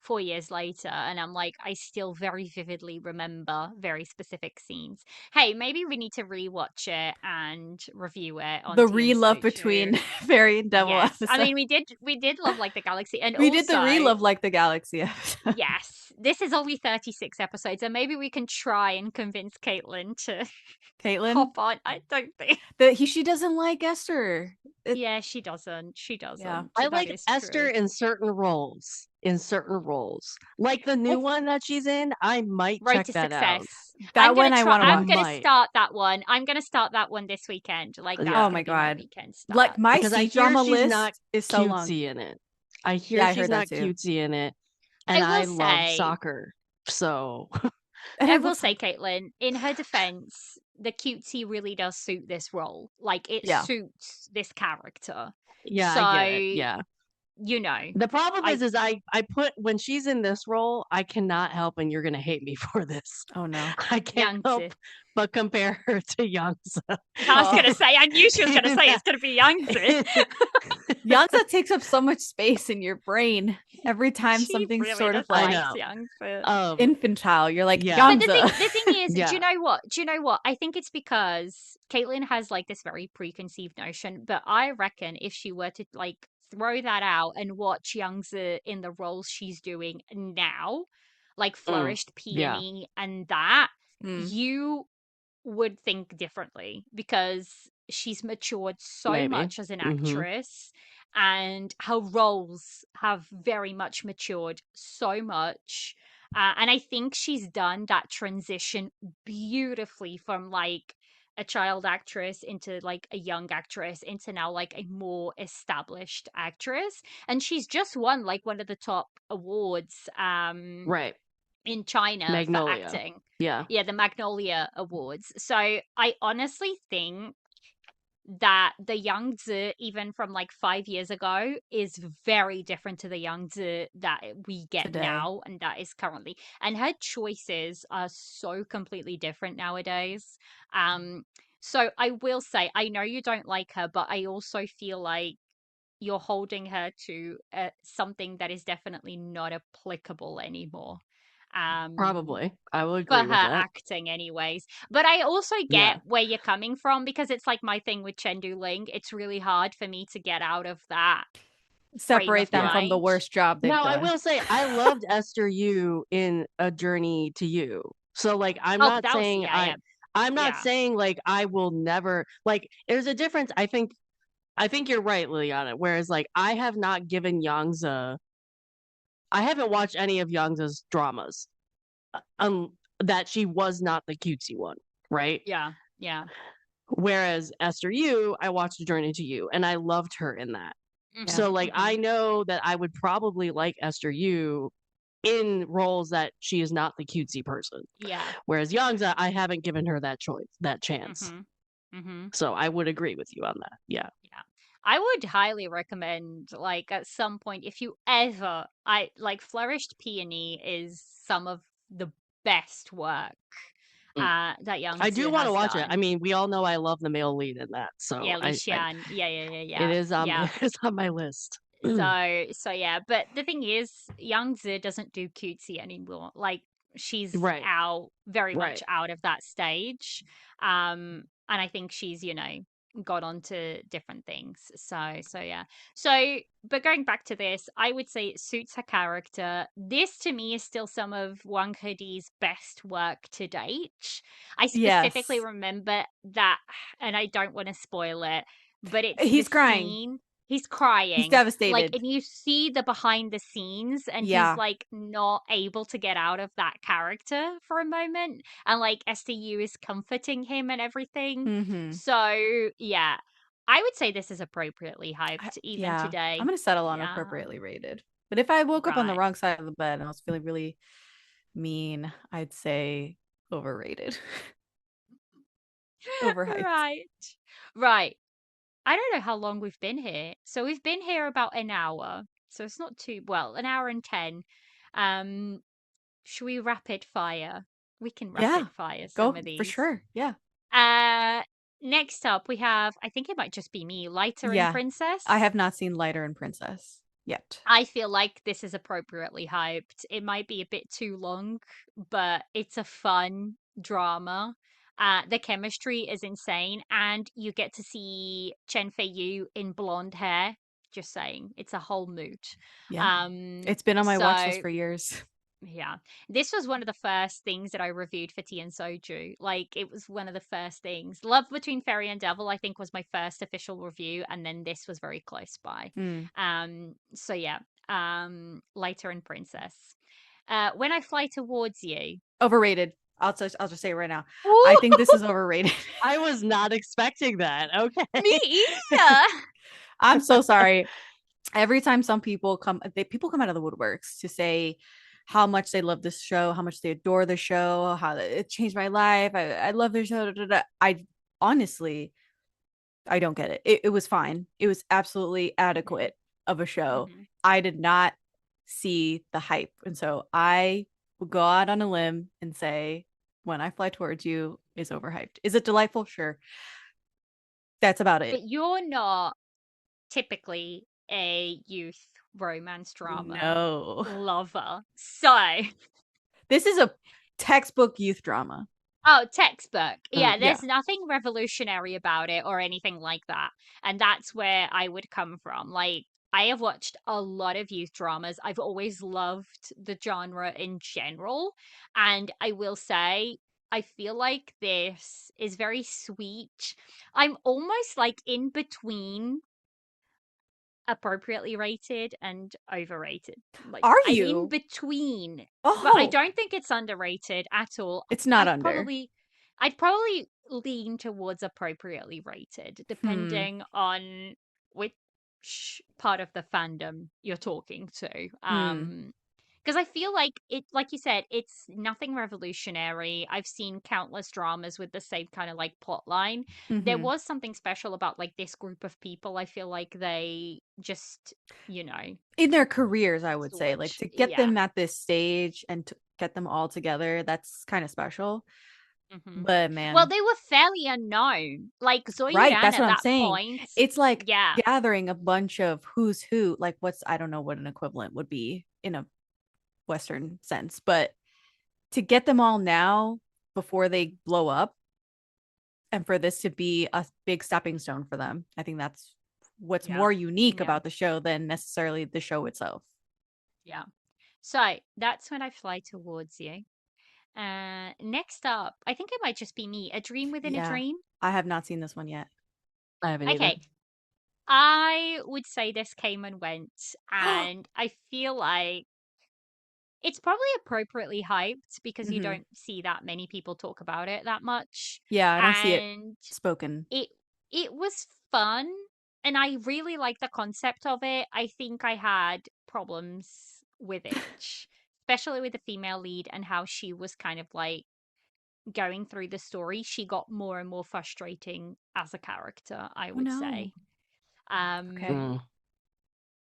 4 years later, and I'm like, I still very vividly remember very specific scenes. Hey, maybe we need to rewatch it and review it on The Tea and re-love Soju. between Fairy and Devil Yes, I episode. mean we did love like the galaxy, and We did the also re-love like the Galaxy episode. yes, this is only 36 episodes, and maybe we can try and convince Caitlin to Caitlin, hop on. I don't think. she doesn't like Esther. Yeah, she doesn't. She Yeah. doesn't. I That like is Esther true. in certain roles. In certain roles. Like the new one that she's in, I might Road check to that out. Success. I'm That gonna one I try. want to I I'm watch. gonna might. start that one. I'm gonna start that one this weekend. Like that's Oh Yeah. gonna my be my god. weekend Like start. my Because I C hear drama she's not list is so long. cutesy in it. I hear Yeah, I she's heard that not too. cutesy in it. I And will I love say, soccer. So And I I will love say, soccer. Caitlin, in her defense, the cutesy really does suit this role. Like it Yeah. suits this character. yeah, I get it. So Yeah. The problem is I put when she's in this role, I cannot help, and you're gonna hate me for this. Oh no. I can't help but compare her to Youngsa. I was gonna say, I knew she was gonna say it's gonna be Youngsa. Youngsa takes up so much space in your brain every time something's really sort of like infantile. You're like, But the thing is, do you know what? I think it's because Caitlin has like this very preconceived notion, but I reckon if she were to like throw that out and watch Youngsa in the roles she's doing now, like Flourished Peony and that, you would think differently because she's matured so much as an actress and her roles have very much matured so much. And I think she's done that transition beautifully from like a child actress into like a young actress into now like a more established actress. And she's just won like one of the top awards in China for acting. Yeah, the Magnolia Awards. So I honestly think that the Youngsa, even from like 5 years ago, is very different to the Youngsa that we get today. now and that is currently. And her choices are so completely different nowadays. So I will say, I know you don't like her, but I also feel like you're holding her to something that is definitely not applicable anymore. Probably. I will agree For her with that. acting anyways. But I also get where you're coming from because it's like my thing with Chengdu Ling. It's really hard for me to get out of that. Separate them from the worst job they've done. I will say I loved Esther Yu in A Journey to You. So like I'm not saying I'm not saying like I will never like there's a difference. I think you're right, Liliana. Whereas like I have not given Youngsa I haven't watched any of Youngsa's dramas. That she was not the cutesy one, right? Yeah. Whereas Esther Yu, I watched A Journey to You, and I loved her in that. So, like, I know that I would probably like Esther Yu in roles that she is not the cutesy person. Yeah. Whereas Youngsa, I haven't given her that chance. So I would agree with you on that. Yeah. I would highly recommend, like, at some point, if you ever, Flourished Peony is some of the best work that Youngsa I do want to watch done. it. I mean, we all know I love the male lead in that. So Li Xian. Yeah. It is on my list. So yeah, but the thing is, Youngsa doesn't do cutesy anymore. Like she's very much out of that stage. And I think she's, got onto different things. So yeah. So but going back to this, I would say it suits her character. This to me is still some of Wang Hedi's best work to date. I specifically remember that, and I don't want to spoil it, but he's crying. He's crying. He's devastated. Like, and you see the behind the scenes, and he's like not able to get out of that character for a moment. And like SDU is comforting him and everything. So yeah, I would say this is appropriately hyped even today. I'm gonna settle on appropriately rated. But if I woke up on the wrong side of the bed and I was feeling really mean, I'd say overrated. Overhyped. Right. I don't know how long we've been here. So we've been here about an hour. So it's not too an hour and 10. Should we rapid fire? We can rapid fire some of these. For sure. Yeah. Next up we have, I think it might just be me, Lighter and Princess. I have not seen Lighter and Princess yet. I feel like this is appropriately hyped. It might be a bit too long, but it's a fun drama. The chemistry is insane, and you get to see Chen Fei Yu in blonde hair. Just saying, it's a whole mood. Yeah, it's been on my watch list for years. Yeah, this was one of the first things that I reviewed for Tea and Soju. Like, it was one of the first things. Love Between Fairy and Devil, I think, was my first official review, and then this was very close by. So yeah, Lighter and Princess. When I Fly Towards You. Overrated. I'll just say it right now. Ooh. I think this is overrated. I was not expecting that. Okay. Me either. I'm so sorry. Every time some people come out of the woodworks to say how much they love this show, how much they adore the show, how it changed my life. I love the show. I honestly, I don't get it. It was fine. It was absolutely adequate. of a show. I did not see the hype. And so I will go out on a limb and say When I Fly Towards You is overhyped. Is it delightful? Sure. That's about it. But you're not typically a youth romance drama lover. So this is a textbook youth drama. Oh, textbook. Yeah, there's nothing revolutionary about it or anything like that. And that's where I would come from. Like, I have watched a lot of youth dramas. I've always loved the genre in general. And I will say, I feel like this is very sweet. I'm almost like in between appropriately rated and overrated. Like, Are I'm you? in between. Oh. But I don't think it's underrated at all. It's not I'd probably lean towards appropriately rated, depending on which part of the fandom you're talking to. Because I feel like it, like you said, it's nothing revolutionary. I've seen countless dramas with the same kind of like plot line. There was something special about like this group of people. I feel like they just, in their careers, I would say, like to get them at this stage and to get them all together, that's kind of special. But man, well, they were fairly unknown. Like Zoe that's what at I'm saying. point, it's like gathering a bunch of who's who. Like I don't know what an equivalent would be in a Western sense, but to get them all now before they blow up, and for this to be a big stepping stone for them, I think that's what's more unique about the show than necessarily the show itself. Yeah. So that's When I Fly Towards You. Next up, I think it might just be me. A Dream Within a Dream. I have not seen this one yet. I haven't either. I would say this came and went, and I feel like it's probably appropriately hyped because you don't see that many people talk about it that much. Yeah, I don't see it spoken. It was fun, and I really like the concept of it. I think I had problems with it, especially with the female lead and how she was kind of like going through the story. She got more and more frustrating as a character, I would say. Okay.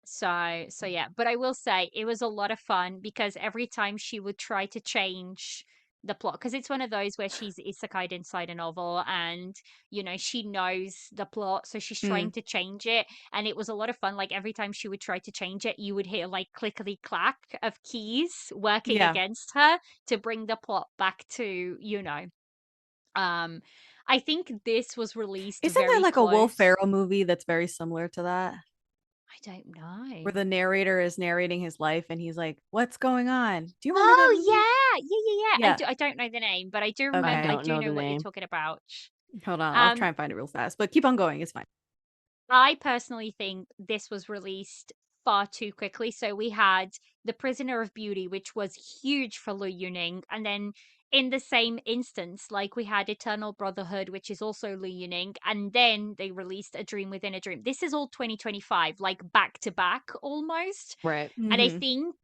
So yeah, but I will say it was a lot of fun because every time she would try to change the plot, because it's one of those where she's isekai'd inside a novel and she knows the plot, so she's trying to change it, and it was a lot of fun. Like every time she would try to change it, you would hear like clickety clack of keys working against her to bring the plot back to I think this was released. Isn't there like a Will Ferrell movie that's very similar to that? I don't know. Where the narrator is narrating his life and he's like, "What's going on?" Do you remember that movie? Yeah. I don't know the name, but I do remember. I do know what you're talking about. Hold on, I'll try and find it real fast. But keep on going. It's fine. I personally think this was released far too quickly. So we had The Prisoner of Beauty, which was huge for Lu Yuning, and then in the same instance, like we had Eternal Brotherhood, which is also Lu Yuning, and then they released A Dream Within a Dream. This is all 2025, like back to back almost. Right. And I think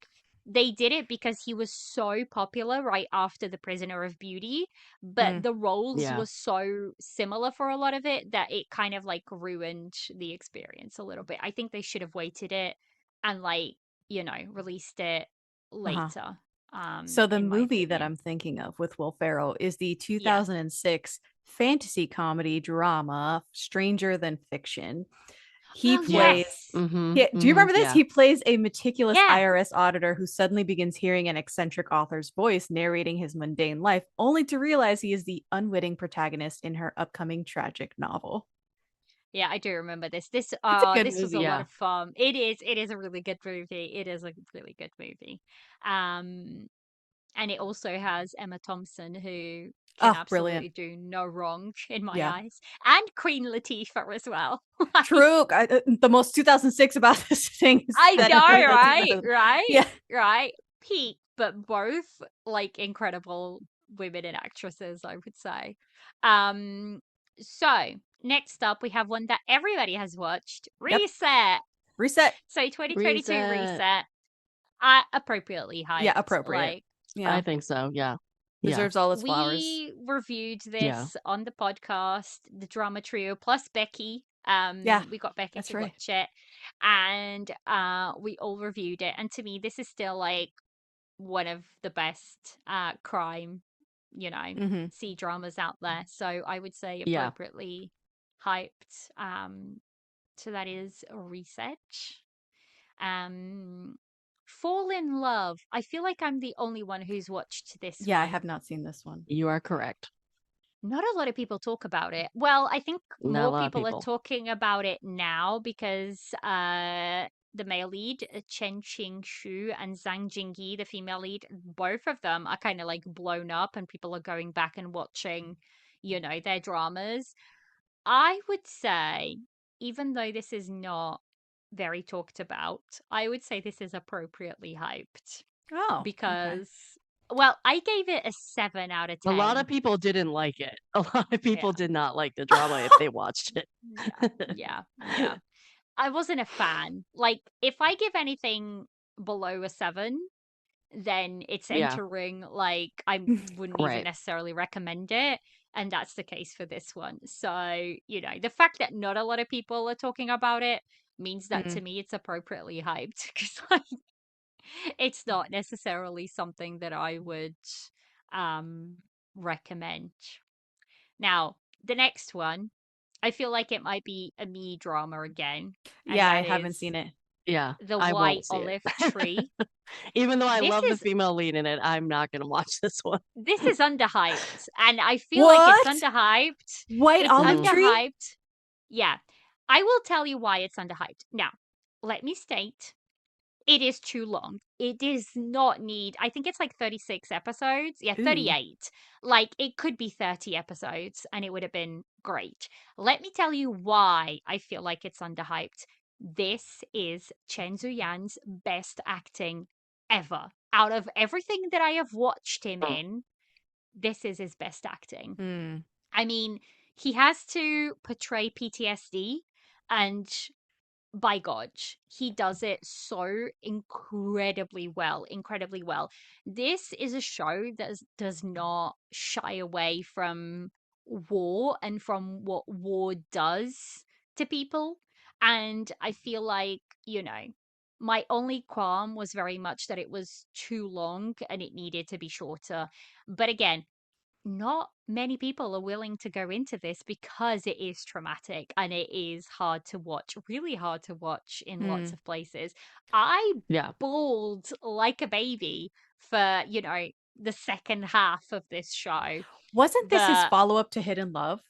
they did it because he was so popular right after The Prisoner of Beauty, but the roles were so similar for a lot of it that it kind of like ruined the experience a little bit. I think they should have waited it and like, released it later. So the movie that I'm thinking of with Will Ferrell is the 2006 fantasy comedy drama Stranger Than Fiction. He plays. Do you remember this? He plays a meticulous IRS auditor who suddenly begins hearing an eccentric author's voice narrating his mundane life, only to realize he is the unwitting protagonist in her upcoming tragic novel. Yeah, I do remember this. This movie, was a lot of fun. It is a really good movie. It is a really good movie. And it also has Emma Thompson, who can absolutely do no wrong in my eyes, and Queen Latifah as well. True. The most 2006 about this thing is I know, right? Right. Peak, but both like incredible women and actresses, I would say. So next up, we have one that everybody has watched, Reset. Reset. So 2022 Reset. Appropriately hyped. Yeah, appropriate. I think so. Yeah. Deserves all its flowers. We reviewed this on the podcast, the drama trio plus Becky. We got Becky to watch it. and we all reviewed it. And to me, this is still like one of the best crime, Mm-hmm. C-dramas out there. So I would say Yeah. appropriately hyped. So that is a research. Fall in Love. I feel like I'm the only one who's watched this Yeah, I one. have not seen this one. You are correct. Not a lot of people talk about it. Well, I think Not a more lot of people are people. talking about it now because the male lead, Chen Qing-shu, and Zhang Jingyi, the female lead, both of them are kind of like blown up and people are going back and watching, their dramas. I would say, even though this is not very talked about, I would say this is appropriately hyped Oh, okay. because, well, I gave it a 7 out of A lot 10. of people didn't like it. A lot of Yeah. people did not like the drama if they watched it. Yeah. I wasn't a fan. Like, if I give anything below a 7, then it's Yeah, entering, like, I wouldn't even right. necessarily recommend it. And that's the case for this one. So, the fact that not a lot of people are talking about it means that to Mm. me it's appropriately hyped because, like, it's not necessarily something that I would um recommend. Now, the next one, I feel like it might be a me drama again, and Yeah, I that haven't is seen it. Yeah, The I White won't see it. Olive Tree. Even though I This love the is female lead in it, I'm not going to watch this one. this is underhyped, and I feel like it's What? underhyped. White It's olive Mhm. tree? underhyped. Yeah. I will tell you why it's underhyped. Now, let me state it is too long. It does not need, I think it's like 36 episodes. Yeah, Ooh. 38. Like, it could be 30 episodes and it would have been great. Let me tell you why I feel like it's underhyped. This is Chen Zuyan's best acting ever. Out of everything that I have watched him in, this is his best acting. Hmm. I mean, he has to portray PTSD, and by God, he does it so incredibly well, incredibly well. This is a show that does not shy away from war and from what war does to people. And I feel like, my only qualm was very much that it was too long and it needed to be shorter. But again, not many people are willing to go into this because it is traumatic and it is hard to watch, really hard to watch in lots Hmm. of places. I Yeah. bawled like a baby for, the second half of this show. Wasn't this his But follow-up to Hidden Love?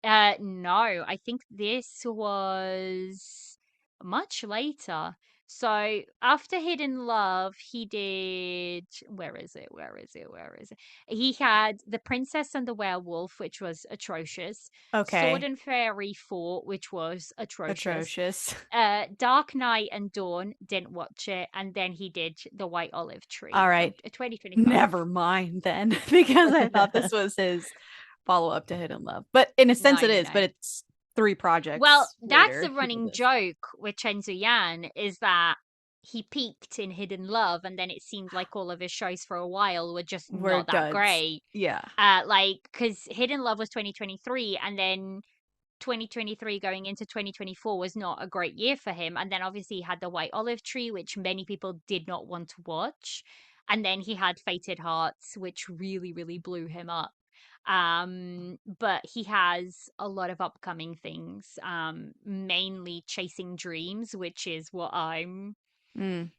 no, I think this was much later. So after Hidden Love, he did, where is it? Where is it? Where is it? He had The Princess and the Werewolf, which was atrocious. Sword Okay. and Fairy 4, which was atrocious. Atrocious. Dark Knight and Dawn, didn't watch it, and then he did The White Olive Tree All from right. 2025. Never mind then, because I thought this was his follow-up to Hidden Love. But in a sense No, it no, is, no. but it's 3 projects Well, that's later the he did running this. joke with Chen Yan is that he peaked in Hidden Love, and then it seemed like all of his shows for a while were just Were not that duds. great. Yeah. Like, because Hidden Love was 2023, and then 2023 going into 2024 was not a great year for him. And then obviously he had The White Olive Tree, which many people did not want to watch. And then he had Fated Hearts, which really, really blew him up. But he has a lot of upcoming things, mainly Chasing Dreams, which is what I'm Mm.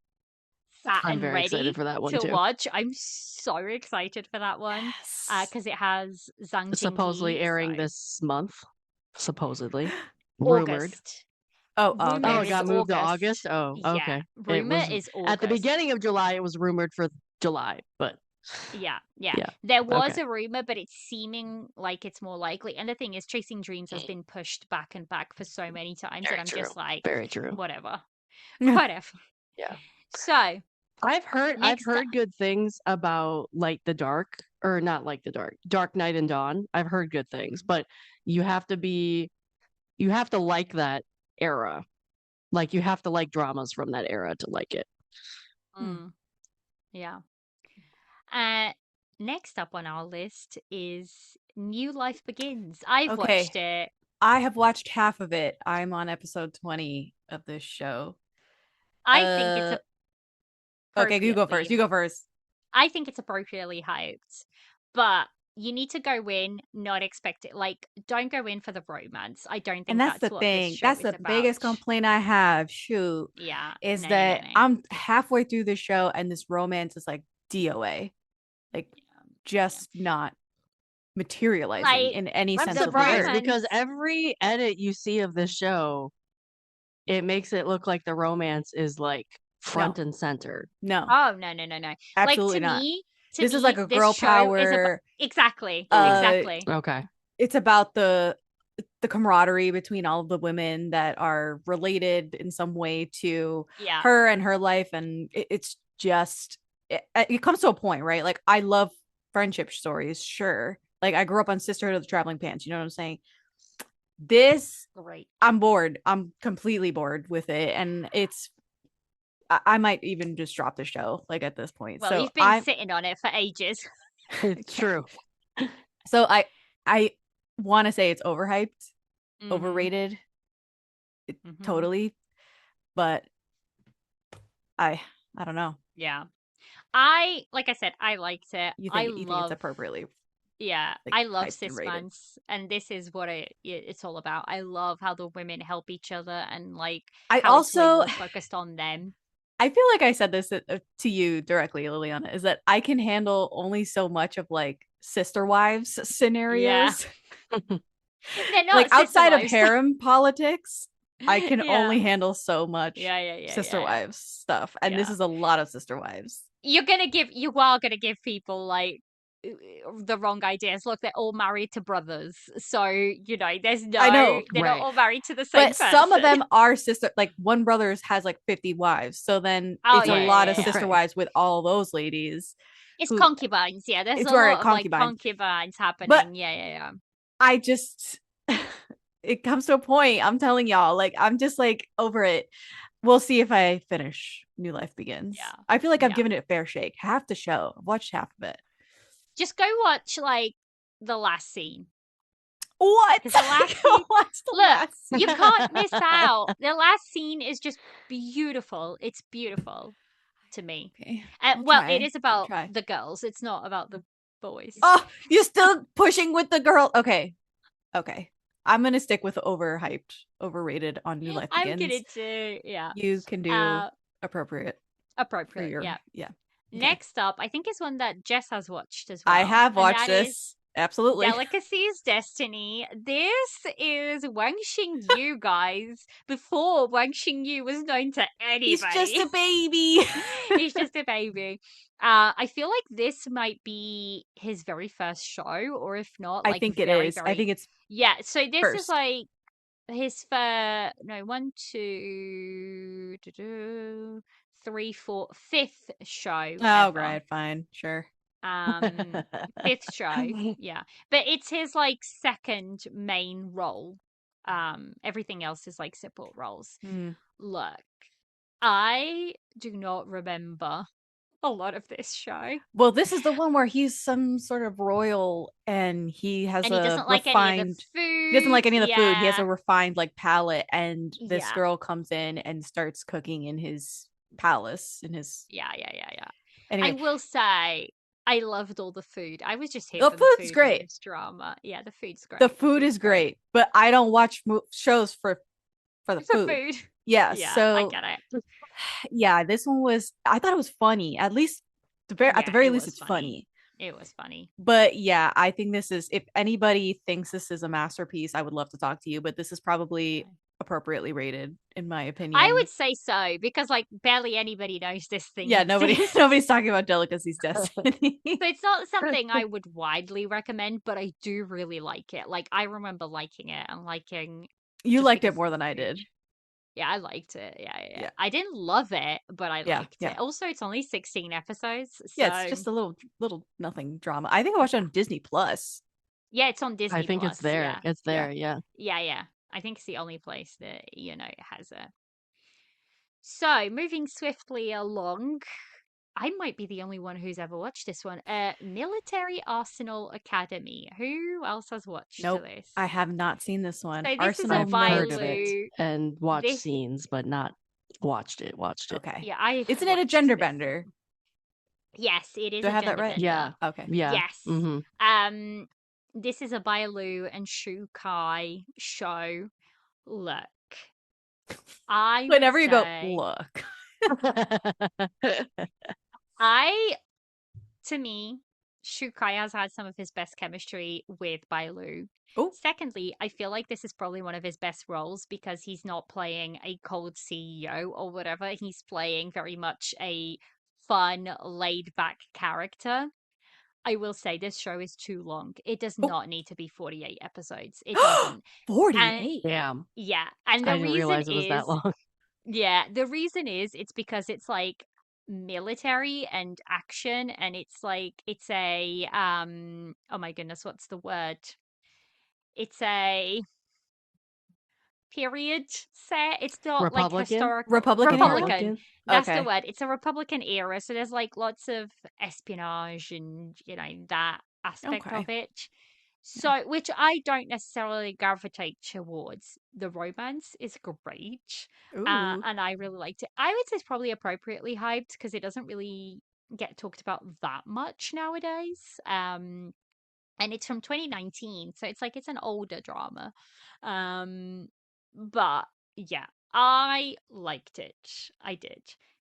sat I'm and very excited ready for that one to too. watch. I'm so excited for that one Yes. because it has Zhang Supposedly Jingyi. airing So this month. Supposedly. Rumored. August. Oh, Rumor Oh, it is August. got moved to August. August? Oh, Yeah, okay. It rumor was is at the August. beginning of July, it was rumored for July, but Yeah. yeah. There was Okay. a rumor, but it's seeming like it's more likely. And the thing is, Chasing Dreams has been pushed back and back for so many times that Very I'm true. just like, Very true. whatever, whatever. Yeah. So I've next, heard good things about Like the Dark, or not Like the Dark, Dark Knight and Dawn. I've heard good things, but you have to be you have to like that era. Like you have to like dramas from that era to like it. mm, yeah. Uh, next up on our list is New Life Begins. I've Okay. watched it. I have watched half of it. I'm on episode 20 of this show. I think it's Okay, you go appropriately first. You go first. I think it's appropriately hyped, but you need to go in not expect it. Like, don't go in for the romance. I don't And think that's the that's what this thing. show That's is the about. biggest complaint I have. Shoot, Yeah, is no, no, no, that no. I'm halfway through the show and this romance is like DOA, like just not materializing Like in any I'm sense the of the word. surprised because romance. every edit you see of this show, it makes it look like the romance is like front and center. No, Oh no, no, no, no. Like absolutely not. to This is like me, a this girl show is about power. exactly, Uh, exactly. Okay. it's about the camaraderie between all of the women that are related in some way to Yeah. her and her life, and it's just it comes to a point, right? Like I love friendship stories, sure. Like I grew up on Sisterhood of the Traveling Pants. You know what I'm saying? This Great. I'm bored. I'm completely bored with it, and I might even just drop the show like at this point. Well, So you've been sitting on it for ages. It's true. So I want to say it's overhyped, Mhm, overrated, mhm. totally, but I don't know. Yeah. Like I said, I liked it. You I think it's love appropriately Yeah, like I love hyped and rated? cis and this is what it's all about. I love how the women help each other and like I how it's way also more focused on them. I feel like I said this to you directly, Liliana, is that I can handle only so much of like sister wives Yeah, scenarios. they're Like not sister outside of wives. harem politics, I can Yeah, only handle so much yeah, yeah, yeah, sister yeah, wives stuff, and this yeah. is a lot of sister wives. You are gonna give people like the wrong ideas. Look, they're all married to brothers, so I know, they're not Right. all married to the same but some of person. them are sister. Like one brother's has like 50 wives, so then Oh it's a yeah, yeah, lot yeah, of yeah. sister Right. wives with all those ladies It's who concubines. Yeah, there's it's a where lot of like concubines. concubines But happening. Yeah, yeah, yeah. I just it comes to a point. I'm telling y'all, like I'm just like over it. We'll see if I finish New Life Begins. Yeah. I feel like I've Yeah. given it a fair shake. Half the show. I've watched half of it. Just go watch like the last scene. What? Because the last Go scene, watch the look, last scene. you can't miss out. The last scene is just beautiful. It's beautiful to me. Okay. Well, it Try. is about Try. the girls. It's not about the boys. Oh, you're still pushing with the girl. Okay. Okay. I'm gonna stick with overhyped, overrated on New Life I'm Begins. gonna do yeah. You can do appropriate for Appropriate. your Yeah. yeah. Next up, I think is one that Jess has watched as well. I have and watched that is this. Absolutely. Delicacy's Destiny. This is Wang Xingyu, guys. Before Wang Xingyu was known to anybody. He's just a baby. He's just a baby. I feel like this might be his very first show, or if not, I like think it very, is. I very think it's yeah. So this is first. like his first no 1 2 3 4 fifth show Oh, ever. right, fine, sure. Fifth show, yeah, but it's his like second main role. Everything else is like support roles. Look, I do not remember a lot of this show, Well, this is the one where he's some sort of royal and he has and he a doesn't like any of the refined food. he doesn't like any of the food. He has Yeah, a refined like palate, and this yeah, girl comes in and starts cooking in his palace in his yeah. I anyway. will say I loved all the food. I was just here The for the food's food in great. this drama. Yeah, the food's great. The food is great, but I don't watch shows for the For food. food. Yeah, Yeah, so I get it. yeah, this one was I thought it was funny. At least at the very it least was it's funny. funny. It was funny. But yeah, I think this is if anybody thinks this is a masterpiece, I would love to talk to you, but this is probably appropriately rated in my opinion. I would say so because like barely anybody knows this thing. Yeah, exists. nobody's talking about Delicacy's Destiny. So it's not something I would widely recommend, but I do really like it. Like I remember liking it and liking You just liked it because more of than the I food. did. Yeah, I liked it. Yeah. Yeah. I didn't love it, but I Yeah, liked yeah. it. Also, it's only 16 episodes. So Yeah, it's just a little nothing drama. I think I watched it on Disney Plus. yeah, it's on Disney I think Plus. it's there. Yeah. It's there, yeah. Yeah. I think it's the only place that, it has it. So, moving swiftly along, I might be the only one who's ever watched this one. Military Arsenal Academy. Who else has watched Nope. this? I have not seen this one. So this is a Arsenal, I've heard of it Bailu. and watched This, scenes, but not watched it. Okay. yeah, I've Isn't it a watched gender this. bender? Yes, it is Do I a have that gender right? bender. Yeah. Okay. Yeah. Yes. This is a Bailu and Shukai show. Look, I would Whenever you go, say look. to me, Shukai has had some of his best chemistry with Bailu. Oh, Secondly, I feel like this is probably one of his best roles because he's not playing a cold CEO or whatever. He's playing very much a fun, laid back character. I will say this show is too long. It does oh. not need to be 48 episodes. It doesn't. And 48. Damn. yeah, and I the didn't reason realize it was that is long. yeah, the reason is it's because it's like military and action and it's like it's a oh my goodness, what's the word? It's a period set. It's not like Republican? historical. Republican era? Republican. That's the Okay. word. It's a Republican era, so there's like lots of espionage and that aspect Okay. of it. So, which I don't necessarily gravitate towards. The romance is great, Ooh. and I really liked it. I would say it's probably appropriately hyped because it doesn't really get talked about that much nowadays. And it's from 2019, so it's like it's an older drama. But yeah, I liked it. I did.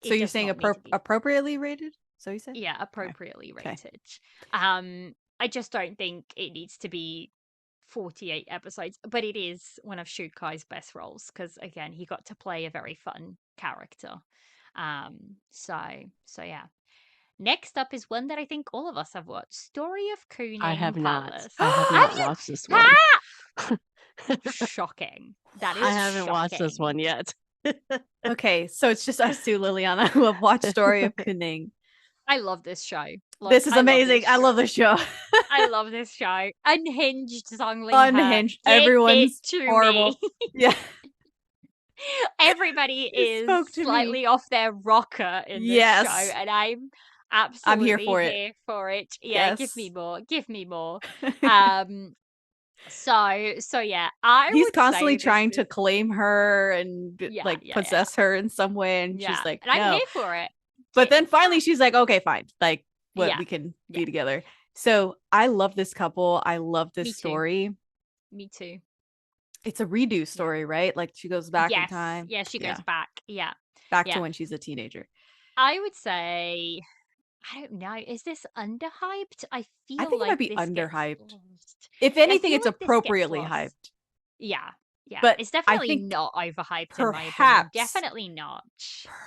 So It you're does saying not need to be, appropriately rated? So you said? yeah, appropriately Okay. rated. I just don't think it needs to be 48 episodes, but it is one of Shukai's best roles because again, he got to play a very fun character. So yeah. Next up is one that I think all of us have watched. Story of I Kuning have not. Palace. I have Have not you? watched this one. Shocking. That is I haven't watched this shocking. one yet. Okay, so it's just us two, Liliana, who have watched Story of Kuning. I love this show. Look, This is amazing. I love this show. I love this show. Unhinged Zhongling. Unhinged. Give Everyone's it to horrible. me. Yeah. Everybody It is spoke to slightly me. off their rocker in this Yes. show, and I'm I'm absolutely here for it. here for it. Yeah, give Yes. me more. Give me more. So yeah, I He's would constantly say trying this to is claim her and yeah. possess her in some way, and Yeah. she's like, And I'm no. here for it. But then finally she's like, okay, fine. Like, what Yeah. we can Yeah. be together. So I love this couple. I love Me this too. story. Me too. It's a redo story, right? Like she goes back in time. Yeah, she goes back. Yeah. Back Yeah. to when she's a teenager. I would say I don't know. Is this underhyped? I feel I think like it might be this gets underhyped. lost. If I anything, feel it's like this gets appropriately lost. hyped. Yeah. Yeah. But it's I definitely think not overhyped in my opinion. perhaps Definitely not.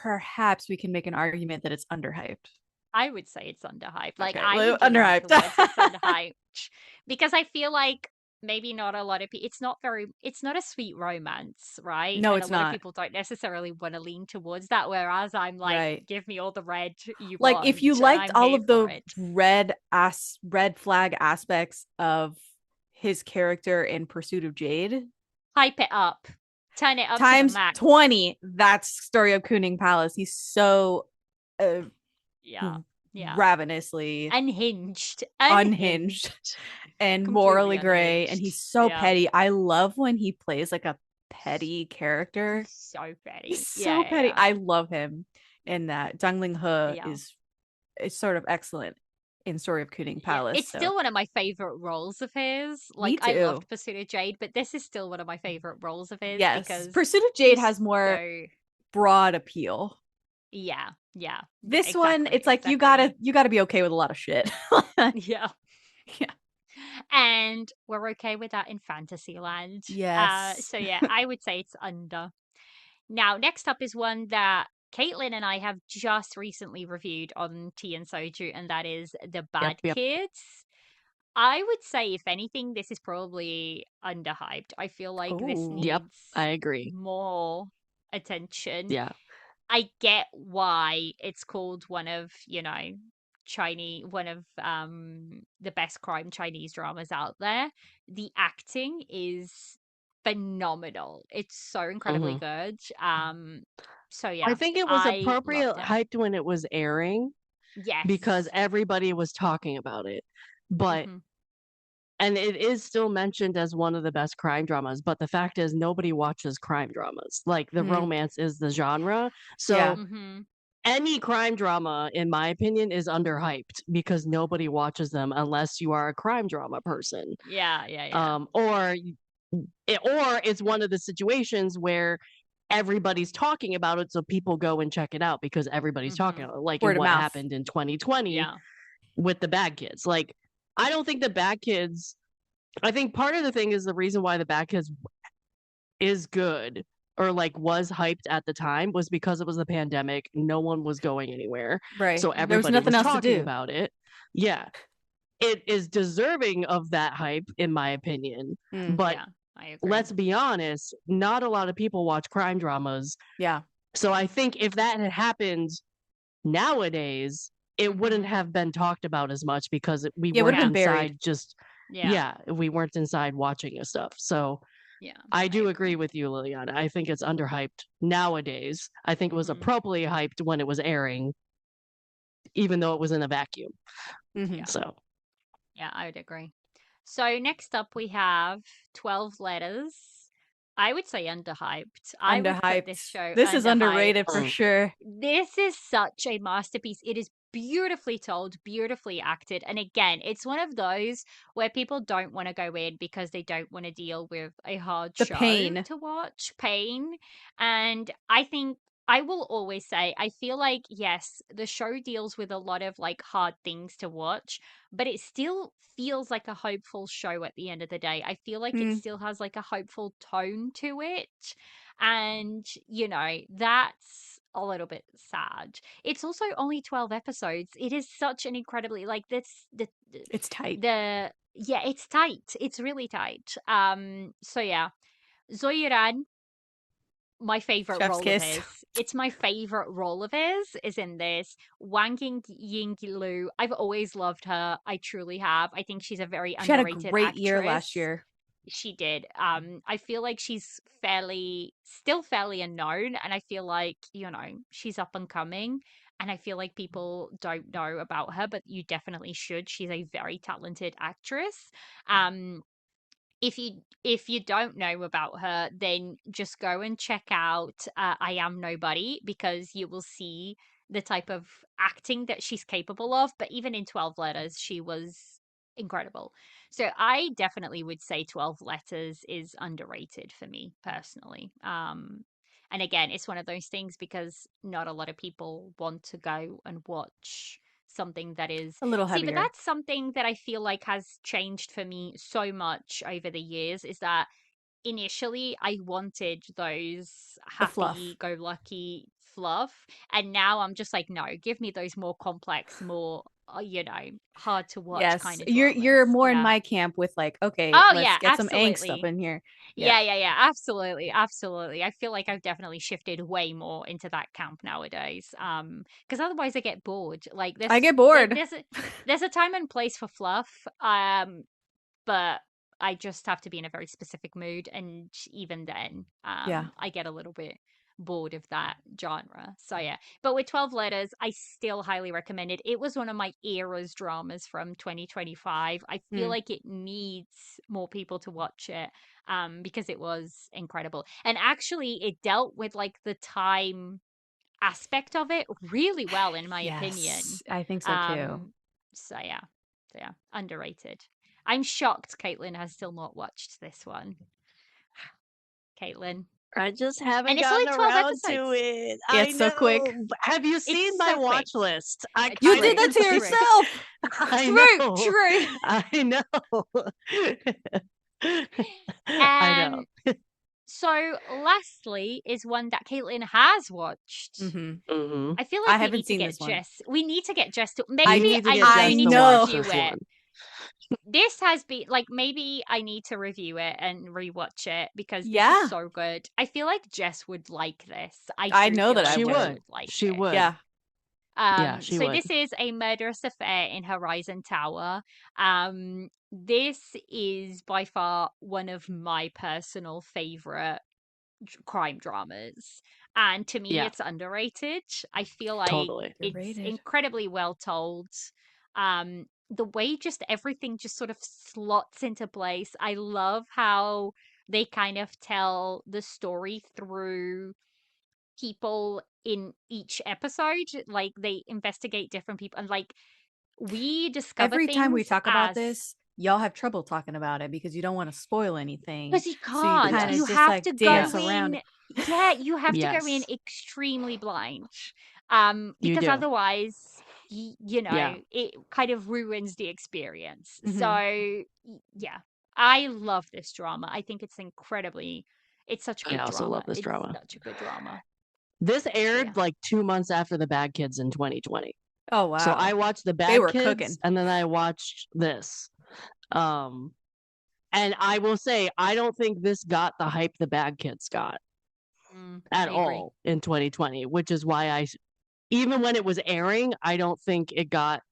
Perhaps we can make an argument that it's underhyped. I would say it's underhyped. Like Okay, I would underhyped. lean towards it's underhyped because I feel like maybe not a lot of people. It's not a sweet romance, right? No, and it's a lot not. of people don't necessarily want to lean towards that. Whereas I'm like, Right. give me all the red you Like want. if you and liked I'm all here of the for it. red flag aspects of his character in Pursuit of Jade, Hype it up, turn it up times to the max. 20, that's Story of Kuning Palace. He's so Yeah. ravenously unhinged and morally completely gray, unhinged. and he's so Yeah. petty. I love when he plays like a petty character. So petty. He's so petty. Yeah. I love him in that. Dongling He Yeah. is sort of excellent in Story of Kuning Palace. It's still one of my favorite roles of his. Like Me I too. loved Pursuit of Jade, but this is still one of my favorite roles of his. Yes, because Pursuit of Jade he's has more so- broad appeal. Yeah. This one, exactly, it's like you gotta be okay with a lot of shit. Yeah. And we're okay with that in Fantasyland. Yes. So yeah, I would say it's under. Now, next up is one that Caitlin and I have just recently reviewed on Tea and Soju, and that is The Bad Yep. Kids. I would say, if anything, this is probably underhyped. I feel like this Ooh. needs Yep, I agree. more attention. Yeah. I get why it's called one of the best crime Chinese dramas out there. The acting is phenomenal. It's so incredibly good. So yeah, I think it was I appropriate loved it. hyped when it was airing, Yes. because everybody was talking about it. But and it is still mentioned as one of the best crime dramas, but the fact is nobody watches crime dramas. Like the romance is the genre. So any crime drama, in my opinion, is underhyped because nobody watches them unless you are a crime drama person. Yeah. Or it's one of the situations where everybody's talking about it, so people go and check it out because everybody's talking about it. Like Word of what mouth. happened in 2020 with the Bad Kids. Like, I don't think the Bad Kids. I think part of the thing is the reason why the Bad Kids is good or like was hyped at the time was because it was the pandemic. No one was going anywhere. Right. So There was everybody nothing was else to talking do. about it. Yeah. It is deserving of that hype, in my opinion. But I agree. let's be honest, not a lot of people watch crime dramas. Yeah. So I think if that had happened nowadays, it wouldn't have been talked about as much because we weren't inside we weren't inside watching this stuff. So I do agree with you, Liliana. I think it's underhyped nowadays. I think it was appropriately hyped when it was airing, even though it was in a vacuum. So yeah, I would agree. So next up we have 12 Letters. I would say underhyped. I would put this show This is underrated for sure. This is such a masterpiece. It is beautifully told, beautifully acted. And again, it's one of those where people don't want to go in because they don't want to deal with a hard show to watch. Pain. And I think I will always say, I feel like, yes, the show deals with a lot of like hard things to watch, but it still feels like a hopeful show at the end of the day. I feel like it still has like a hopeful tone to it. And, you know, that's a little bit sad. It's also only 12 episodes. It is such an incredibly like it's tight. It's tight. It's really tight. So yeah. Zoyuran, my favorite Chef's role kiss. of his. It's my favorite role of his is in this. Wang Yinglu. I've always loved her. I truly have. I think she's a very underrated She had a great actress. year last year. She did. I feel like she's still fairly unknown, and I feel like, you know, she's up and coming. And I feel like people don't know about her, but you definitely should. She's a very talented actress. If you don't know about her, then just go and check out I Am Nobody, because you will see the type of acting that she's capable of. But even in 12 Letters, she was incredible. So I definitely would say 12 Letters is underrated for me personally. And again, it's one of those things because not a lot of people want to go and watch something that is a little heavier. See, but that's something that I feel like has changed for me so much over the years, is that initially I wanted those happy-go-lucky fluff, and now I'm just like, no, give me those more complex, more you know, hard to watch kind of dramas. You're more in my camp with like, okay, let's get some angst up in here. Yeah, absolutely. I feel like I've definitely shifted way more into that camp nowadays. Because otherwise I get bored. Like I get bored. There's a time and place for fluff. But I just have to be in a very specific mood, and even then, I get a little bit bored of that genre. So yeah. But with 12 Letters, I still highly recommend it. It was one of my era's dramas from 2025. I feel like it needs more people to watch it, because it was incredible. And actually it dealt with like the time aspect of it really well, in my opinion. I think so too. So yeah, underrated. I'm shocked Caitlin has still not watched this one. Caitlin. I just haven't gotten around to it. It's so quick. Have you seen my watch list? You did that to yourself. True. I know. I know. So lastly is one that Caitlin has watched. I feel like I haven't seen this Jess. One. We need to get Jess to I need to know. review it. This has been like, maybe I need to review it and rewatch it because this is so good. I feel like Jess would like this. I know that she would. Like she this. would. Yeah. She so would. This is A Murderous Affair in Horizon Tower. This is by far one of my personal favorite crime dramas. And to me, Yeah. it's underrated. I feel like Totally. it's Underrated. incredibly well told. The way just everything just sort of slots into place. I love how they kind of tell the story through people in each episode. Like they investigate different people and like we discover Every time we things talk about as this, y'all have trouble talking about it because you don't want to spoil anything. because you So you can't. kind of You Yes. just have like to dance go around in. it. Yeah, you have to go in Yes. extremely blind. You Because do. otherwise, Yeah. it kind of ruins the experience. So, Mhm. yeah, I love this drama. I think it's such a I good also love drama. this It's drama. such a good drama. This So, yeah. aired like 2 months after The Bad Kids in 2020. Oh wow. So I watched The They Bad were Kids cooking. and then I watched this. Um, and I will say, I don't think this got the hype The Bad Kids got at I agree. all in 2020, which is why even when it was airing, I don't think it got,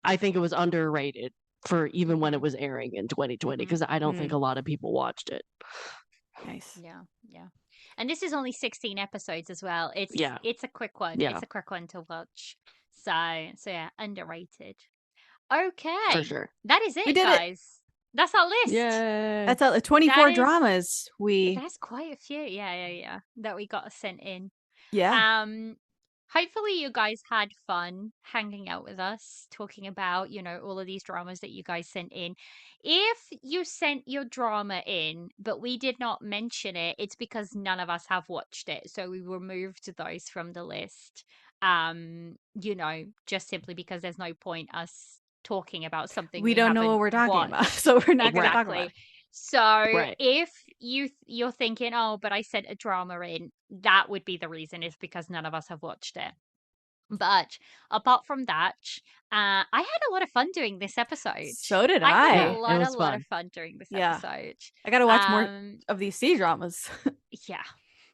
I think it was underrated for even when it Mhm, was airing in 2020 mhm. because I don't think Mm, a lot of people watched it. nice. Yeah, yeah. And this is only 16 episodes as well. Yeah. It's a quick one. Yeah, It's a quick one to watch. So yeah, underrated. for Okay. sure. That is We it, did it. guys. That's our list. Yay. That's all, That 24 is dramas. that's quite a few. Yeah, yeah, yeah. That we got sent in. Yeah. Um, Hopefully you guys had fun hanging out with us, talking about, all of these dramas that you guys sent in. If you sent your drama in, but we did not mention it, it's because none of us have watched it. So we removed those from the list. Just simply because there's no point us talking about something We we don't know what haven't we're talking about, watched. so we're not going to Right. talk about Exactly. it. So Right. if you're thinking, oh, but I sent a drama in, that would be the reason is because none of us have watched it. But apart from that, I had a lot of fun doing this episode. So did I had a I. Yeah, it lot, a was lot of fun. fun during this Yeah. episode. I got to watch more Um, of these C dramas yeah,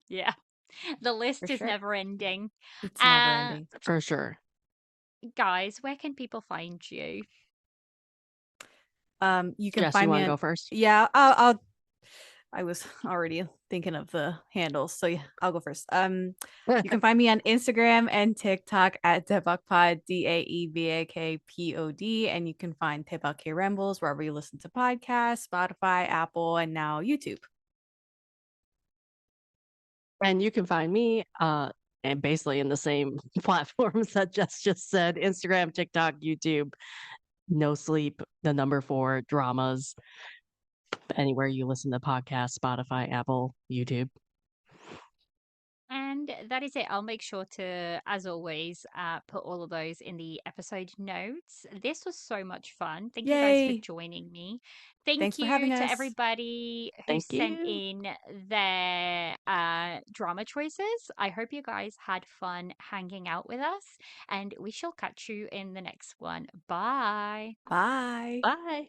yeah. The for list is sure. never ending. It's never Uh, ending. For sure. Guys, where can people find you? You can Jess, you find me want to on. go first? Yeah, I was already thinking of the handles, so yeah, I'll go first. You can find me on Instagram and TikTok at Daebakpod, DAEBAKPOD, and you can find Daebak K-Rambles wherever you listen to podcasts, Spotify, Apple, and now YouTube. And you can find me and basically in the same platforms that Jess just said, Instagram, TikTok, YouTube, No Sleep, the number 4 dramas, anywhere you listen to podcasts, Spotify, Apple, YouTube. And that is it. I'll make sure to, as always, put all of those in the episode notes. This was so much fun. Thank you guys for Yay! joining me. Thank Thanks for you having to us. everybody who Thank sent you. in their drama choices. I hope you guys had fun hanging out with us, and we shall catch you in the next one. Bye. Bye. Bye.